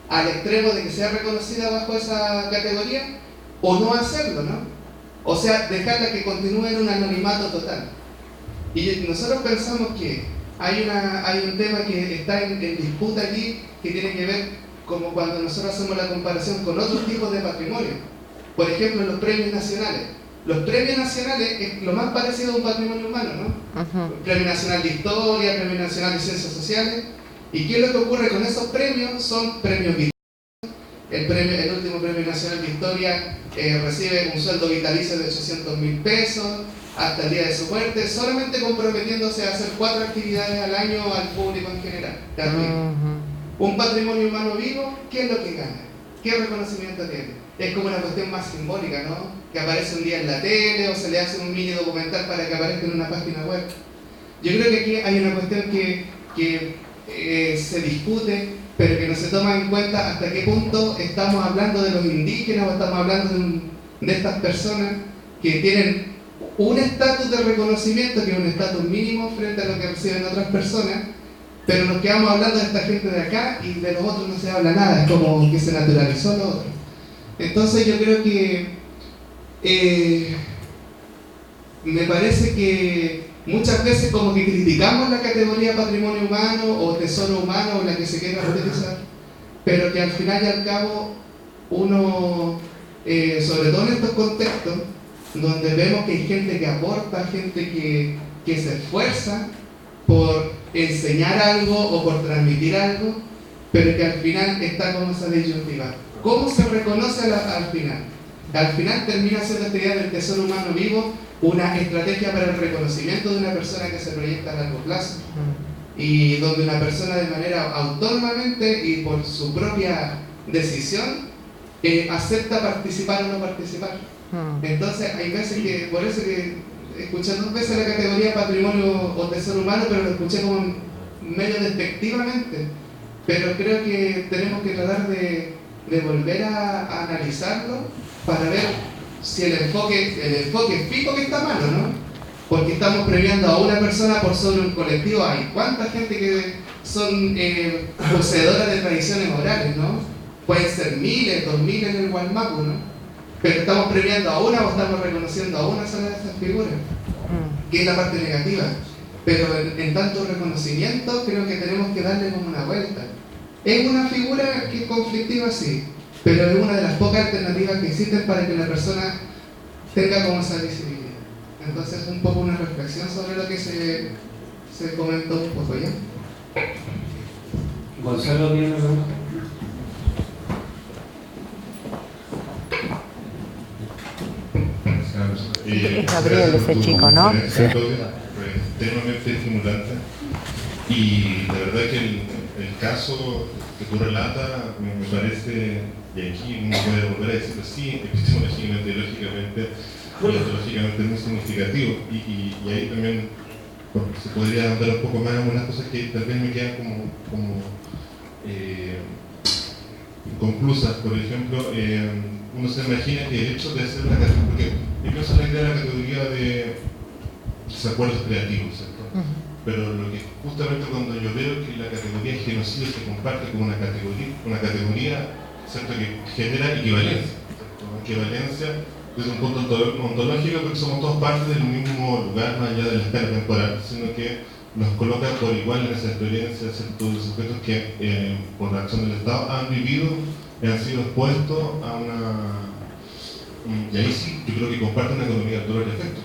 al extremo de que sea reconocida bajo esa categoría, o no hacerlo, ¿no? O sea, dejarla que continúe en un anonimato total. Y nosotros pensamos que hay un tema que está en disputa aquí, que tiene que ver como cuando nosotros hacemos la comparación con otros tipos de patrimonio. Por ejemplo, los premios nacionales. Los premios nacionales es lo más parecido a un patrimonio humano, ¿no? Premio Nacional de Historia, Premio Nacional de Ciencias Sociales. ¿Y qué es lo que ocurre con esos premios? Son premios vitales. El último Premio Nacional de Historia recibe un sueldo vitalicio de 800.000 pesos hasta el día de su muerte, solamente comprometiéndose a hacer 4 actividades al año al público en general. Un patrimonio humano vivo, ¿qué es lo que gana? ¿Qué reconocimiento tiene? Es como una cuestión más simbólica, ¿no? Que aparece un día en la tele o se le hace un mini documental para que aparezca en una página web. Yo creo que aquí hay una cuestión que se discute, pero que no se toma en cuenta hasta qué punto estamos hablando de los indígenas o estamos hablando de estas personas que tienen un estatus de reconocimiento, que es un estatus mínimo frente a lo que reciben otras personas, pero nos quedamos hablando de esta gente de acá y de los otros no se habla nada, es como que se naturalizó lo otro. Entonces yo creo que me parece que muchas veces como que criticamos la categoría patrimonio humano o tesoro humano o la que se quiera utilizar, pero que al final y al cabo uno, sobre todo en estos contextos, donde vemos que hay gente que aporta, gente que se esfuerza por enseñar algo o por transmitir algo, pero que al final está como esa disyuntiva. ¿Cómo se reconoce al final? Al final termina siendo esta idea del tesoro humano vivo una estrategia para el reconocimiento de una persona que se proyecta a largo plazo, y donde una persona de manera autónomamente y por su propia decisión acepta participar o no participar. Entonces hay veces que, por eso que escuché 2 veces la categoría patrimonio o tesoro humano, pero lo escuché como medio despectivamente, pero creo que tenemos que tratar de volver a analizarlo para ver si el enfoque fijo que está malo, ¿no? Porque estamos premiando a una persona por sobre un colectivo. Hay cuánta gente que son poseedoras de tradiciones orales, ¿no? Pueden ser miles, 2000 en el Gualmapu, ¿no? Pero estamos premiando a una o estamos reconociendo a una sola de esas figuras, que es la parte negativa. Pero en tanto reconocimiento creo que tenemos que darle como una vuelta. Es una figura que es conflictiva, sí, pero es una de las pocas alternativas que existen para que la persona tenga como esa visibilidad. Entonces es un poco una reflexión sobre lo que se comentó un poco ya. Gonzalo tiene una pregunta. Es Gabriel, ese chico, ¿no? Sí. Extremadamente estimulante, y la verdad que el caso que tú relatas me parece, y aquí uno puede volver a decirlo así, epistemológicamente, lógicamente y ontológicamente muy significativo, y ahí también se podría andar un poco más en unas cosas que también me quedan como inconclusas. Por ejemplo, uno se imagina que el hecho de hacer una categoría, porque yo pienso en la idea de la categoría de desacuerdos creativos, ¿cierto? Pero lo que justamente cuando yo veo que la categoría de genocidio se comparte con una categoría, ¿cierto?, que genera equivalencia, ¿cierto? Equivalencia desde un punto ontológico, porque somos todos parte del mismo lugar, más allá de la escala temporal, sino que nos coloca por igual en esa experiencia, ¿cierto?, de sujetos que por la acción del Estado han vivido y han sido expuestos a Y ahí sí, yo creo que comparte una economía de dolor y efecto.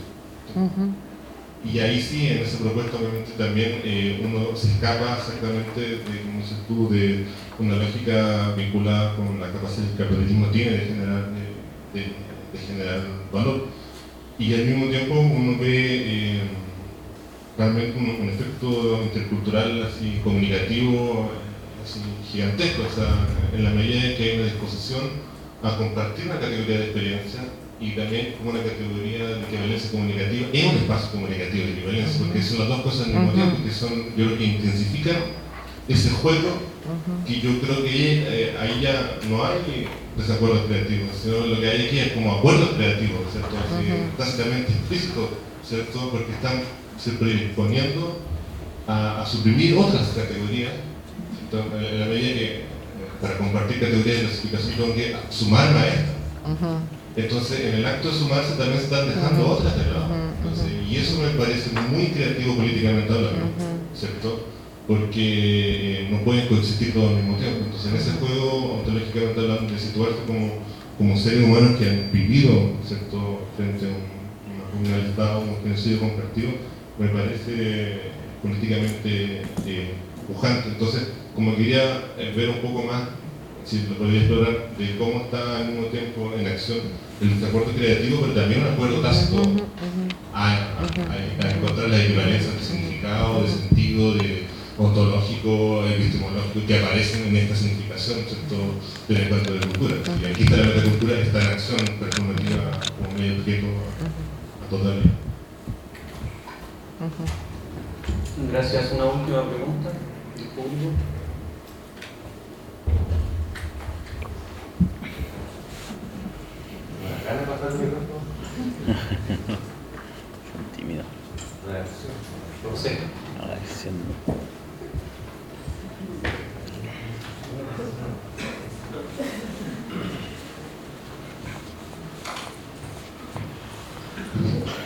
Y ahí sí, en esa propuesta obviamente también uno se escapa exactamente de, como dices tú, de una lógica vinculada con la capacidad que el capitalismo tiene de generar valor. Y al mismo tiempo uno ve realmente un efecto intercultural así comunicativo así gigantesco, o sea, en la medida en que hay una disposición a compartir una categoría de experiencia y también como una categoría de equivalencia comunicativa en un espacio comunicativo de equivalencia, porque son las dos cosas al mismo tiempo que son, yo creo que intensifican ese juego que yo creo que ahí ya no hay desacuerdos creativos, sino lo que hay aquí es como acuerdos creativos, ¿cierto? Así, básicamente explícitos, ¿cierto? Porque están se predisponiendo a suprimir otras categorías. Entonces, en la medida que para compartir categorías de clasificación tengo que sumarme a esta. Entonces, en el acto de sumarse también se están dejando otras de lado. Entonces, y eso me parece muy creativo políticamente hablando, ¿cierto? Porque no pueden coexistir todos al mismo tiempo. Entonces, en ese juego, ontológicamente hablando, de situarse como seres humanos que han vivido, ¿cierto?, frente a un Estado, un genocidio compartido, me parece políticamente pujante. Entonces, como quería ver un poco más, si lo podría explorar, de cómo está al mismo tiempo en acción el desacuerdo creativo, pero también un acuerdo tácito a encontrar la equivalencia de significado, de sentido, de ontológico, epistemológico, que aparecen en esta significación, ¿cierto?, del encuentro de cultura. Y aquí está la metacultura, está en acción performativa como medio objeto a total. Gracias. Una última pregunta del público. ¿Ganas de pasar el micrófono? Son tímidos. No sé.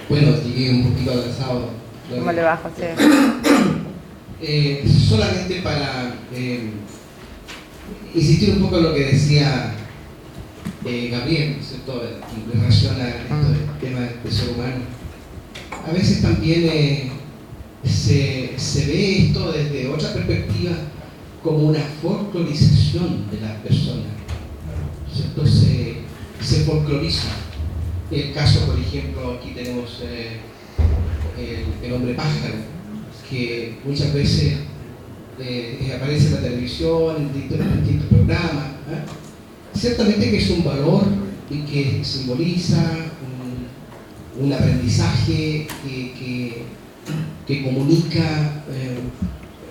Bueno, llegué un poquito atrasado. ¿Cómo le va, José? Solamente para insistir un poco en lo que decía Gabriel, ¿cierto?, en relación a esto del tema del ser humano. A veces también se ve esto desde otra perspectiva como una folclorización de las personas, ¿cierto? Se folcloriza. El caso, por ejemplo, aquí tenemos el hombre pájaro, que muchas veces aparece en la televisión, en distintos programas. Ciertamente que es un valor y que simboliza un aprendizaje que comunica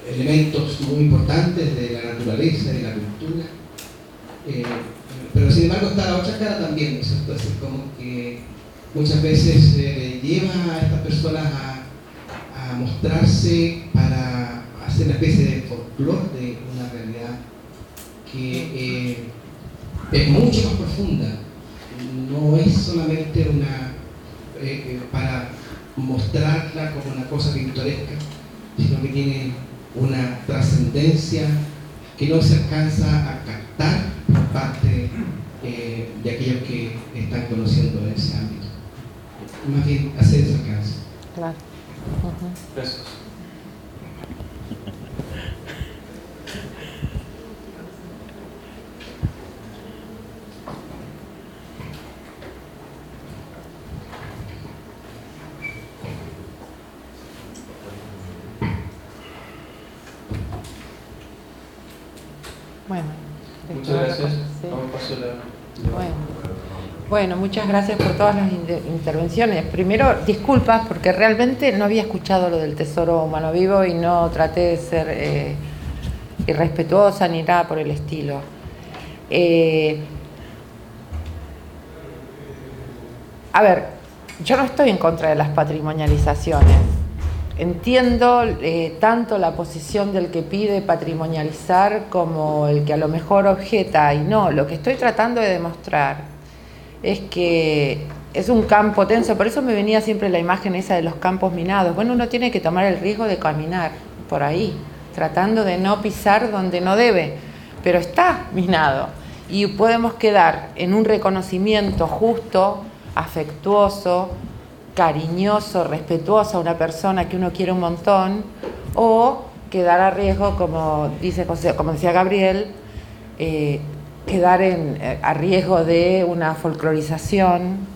elementos muy importantes de la naturaleza, de la cultura. Pero sin embargo está la otra cara también, ¿no es cierto? Es como que muchas veces lleva a estas personas a mostrarse para hacer una especie de folclore de una realidad que es mucho más profunda. No es solamente para mostrarla como una cosa pintoresca, sino que tiene una trascendencia que no se alcanza a captar por parte de aquellos que están conociendo ese ámbito. Más bien hacer ese alcance. Claro. Gracias. Bueno. Muchas gracias. Sí. Vamos a pasar Bueno, muchas gracias por todas las intervenciones. Primero, disculpas porque realmente no había escuchado lo del tesoro humano vivo y no traté de ser irrespetuosa ni nada por el estilo. A ver, yo no estoy en contra de las patrimonializaciones. Entiendo tanto la posición del que pide patrimonializar como el que a lo mejor objeta, y no, lo que estoy tratando de demostrar es que es un campo tenso, por eso me venía siempre la imagen esa de los campos minados. Bueno, uno tiene que tomar el riesgo de caminar por ahí, tratando de no pisar donde no debe, pero está minado. y podemos quedar en un reconocimiento justo, afectuoso, cariñoso, respetuoso a una persona que uno quiere un montón, o quedar a riesgo, como decía Gabriel, quedar a riesgo de una folclorización.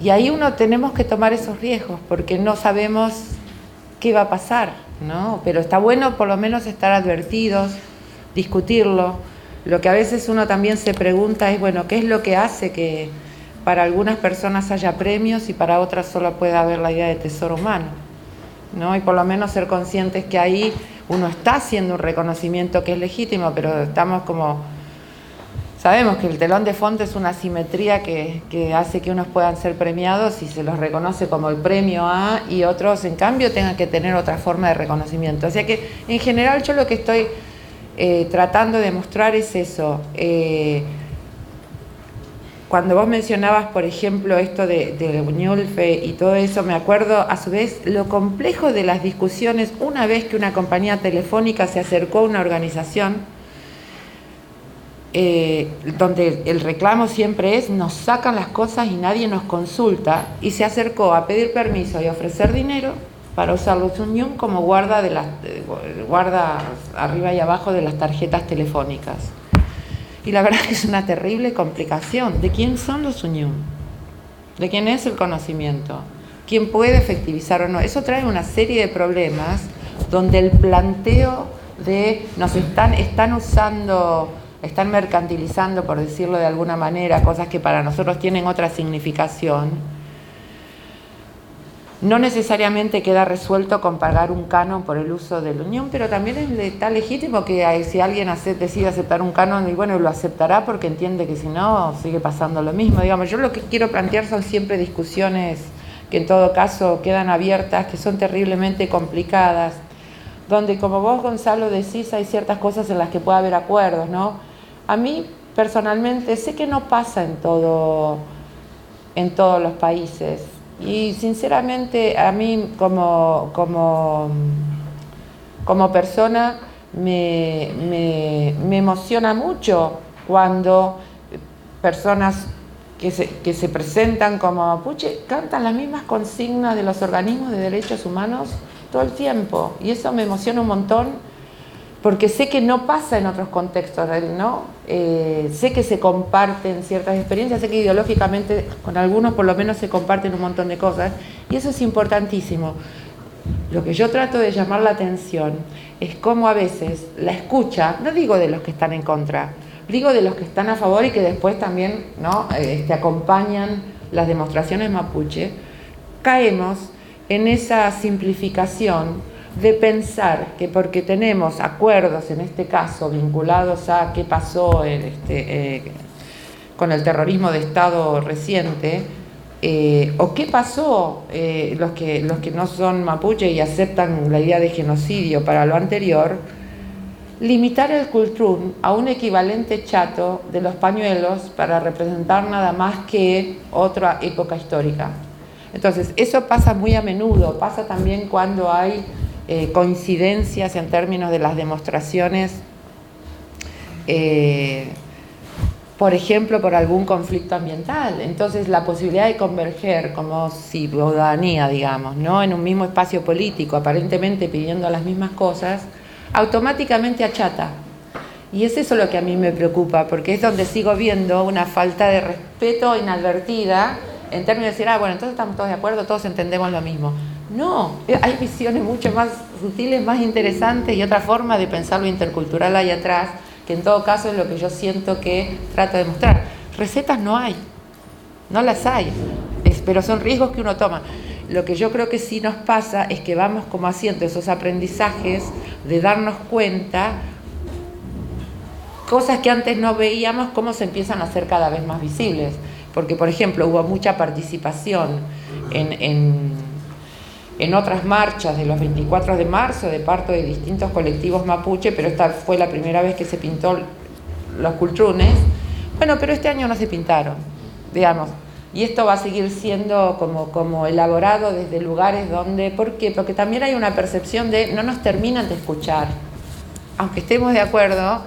Y ahí tenemos que tomar esos riesgos, porque no sabemos qué va a pasar, ¿no? Pero está bueno por lo menos estar advertidos, discutirlo. Lo que a veces uno también se pregunta es, bueno, ¿qué es lo que hace que para algunas personas haya premios y para otras solo pueda haber la idea de tesoro humano, ¿no? Y por lo menos ser conscientes que ahí uno está haciendo un reconocimiento que es legítimo, pero estamos sabemos que el telón de fondo es una simetría que hace que unos puedan ser premiados y se los reconoce como el premio A, y otros en cambio tengan que tener otra forma de reconocimiento. O sea que en general yo lo que estoy tratando de mostrar es eso. Cuando vos mencionabas, por ejemplo, esto de Ñulfe y todo eso, me acuerdo a su vez lo complejo de las discusiones una vez que una compañía telefónica se acercó a una organización donde el reclamo siempre es: nos sacan las cosas y nadie nos consulta, y se acercó a pedir permiso y a ofrecer dinero para usar los Unión como guarda arriba y abajo de las tarjetas telefónicas. Y la verdad que es una terrible complicación. ¿De quién son los Unión? ¿De quién es el conocimiento? ¿Quién puede efectivizar o no? Eso trae una serie de problemas donde el planteo de nos están usando, están mercantilizando, por decirlo de alguna manera, cosas que para nosotros tienen otra significación, no necesariamente queda resuelto con pagar un canon por el uso de la Unión, pero también está legítimo que si alguien decide aceptar un canon, y bueno, lo aceptará porque entiende que si no, sigue pasando lo mismo. Digamos, yo lo que quiero plantear son siempre discusiones que en todo caso quedan abiertas, que son terriblemente complicadas, donde, como vos, Gonzalo, decís, hay ciertas cosas en las que puede haber acuerdos, ¿no? A mí, personalmente, sé que no pasa en todos los países. Y sinceramente a mí como persona me emociona mucho cuando personas que se presentan como mapuche cantan las mismas consignas de los organismos de derechos humanos todo el tiempo, y eso me emociona un montón porque sé que no pasa en otros contextos, ¿no? Sé que se comparten ciertas experiencias, sé que ideológicamente con algunos por lo menos se comparten un montón de cosas, y eso es importantísimo. Lo que yo trato de llamar la atención es cómo a veces la escucha, no digo de los que están en contra, digo de los que están a favor y que después también, ¿no? Acompañan las demostraciones mapuche, caemos en esa simplificación de pensar que porque tenemos acuerdos, en este caso vinculados a qué pasó con el terrorismo de Estado reciente, o qué pasó los que no son mapuche y aceptan la idea de genocidio para lo anterior, limitar el cultrún a un equivalente chato de los pañuelos para representar nada más que otra época histórica. Entonces, eso pasa muy a menudo, pasa también cuando hay coincidencias en términos de las demostraciones, por ejemplo, por algún conflicto ambiental. Entonces, la posibilidad de converger como ciudadanía, digamos, ¿no? En un mismo espacio político, aparentemente pidiendo las mismas cosas, automáticamente achata. Y es eso lo que a mí me preocupa, porque es donde sigo viendo una falta de respeto inadvertida, en términos de decir, bueno, entonces estamos todos de acuerdo, todos entendemos lo mismo. No, hay visiones mucho más sutiles, más interesantes, y otra forma de pensar lo intercultural ahí atrás, que en todo caso es lo que yo siento que trato de mostrar. Recetas no hay, no las hay, pero son riesgos que uno toma. Lo que yo creo que sí nos pasa es que vamos como haciendo esos aprendizajes de darnos cuenta, cosas que antes no veíamos, cómo se empiezan a hacer cada vez más visibles. Porque, por ejemplo, hubo mucha participación en otras marchas de los 24 de marzo de parte de distintos colectivos mapuche, pero esta fue la primera vez que se pintó los cultrunes. Bueno, pero este año no se pintaron, digamos. Y esto va a seguir siendo como elaborado desde lugares donde... ¿Por qué? Porque también hay una percepción de no nos terminan de escuchar. Aunque estemos de acuerdo,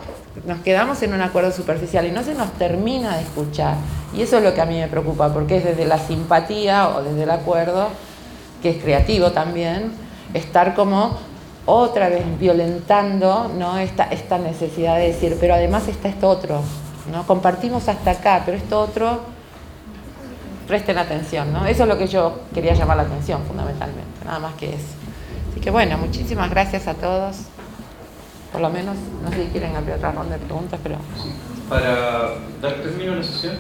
nos quedamos en un acuerdo superficial y no se nos termina de escuchar. Y eso es lo que a mí me preocupa, porque es desde la simpatía o desde el acuerdo, que es creativo también, estar como otra vez violentando, ¿no? esta necesidad de decir, pero además está esto otro, ¿no? Compartimos hasta acá, pero esto otro, presten atención, ¿no? Eso es lo que yo quería llamar la atención fundamentalmente, nada más que eso. Así que bueno, muchísimas gracias a todos. Por lo menos, no sé si quieren abrir otra ronda de preguntas, pero... Para dar término a la sesión,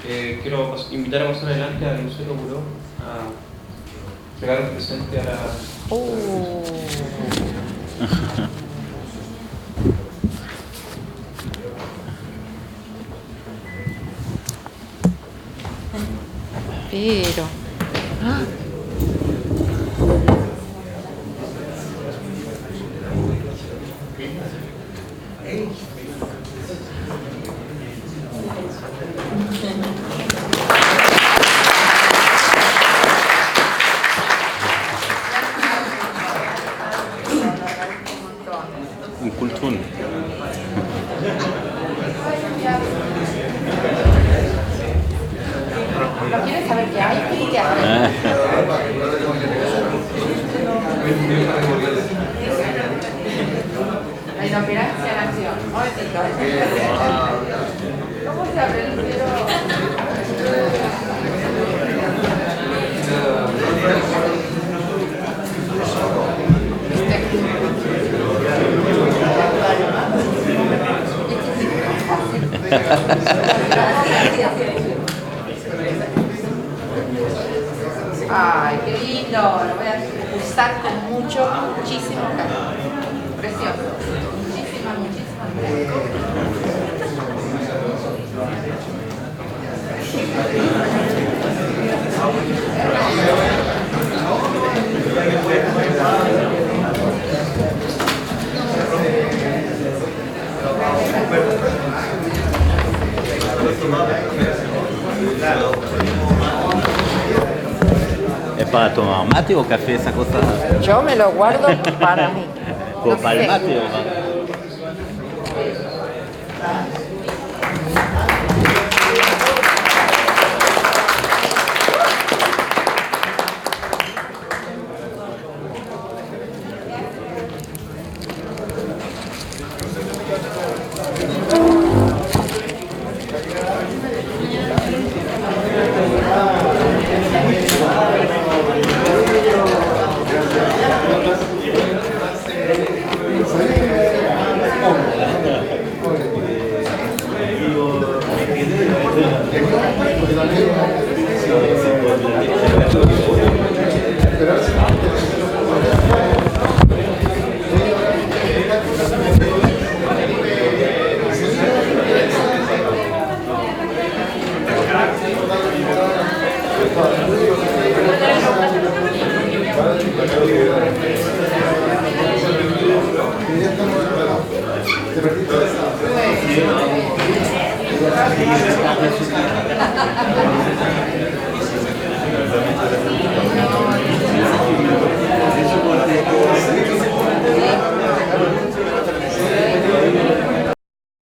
quiero invitar a pasar adelante a Lucero Buró a entregar un presente a la... Pero... ¡Ah! Un cultún. ¿No quieres saber qué hay? ¿Qué hay? La inoperancia en acción. Un momentito. ¿Cómo se abre el cero? Ay, qué lindo. Lo voy a usar con muchísimo cariño. Precioso. Muchísimas ¿Es para tomar mate o café esa cosa? Yo me lo guardo para mí. ¿O para el mate o para...?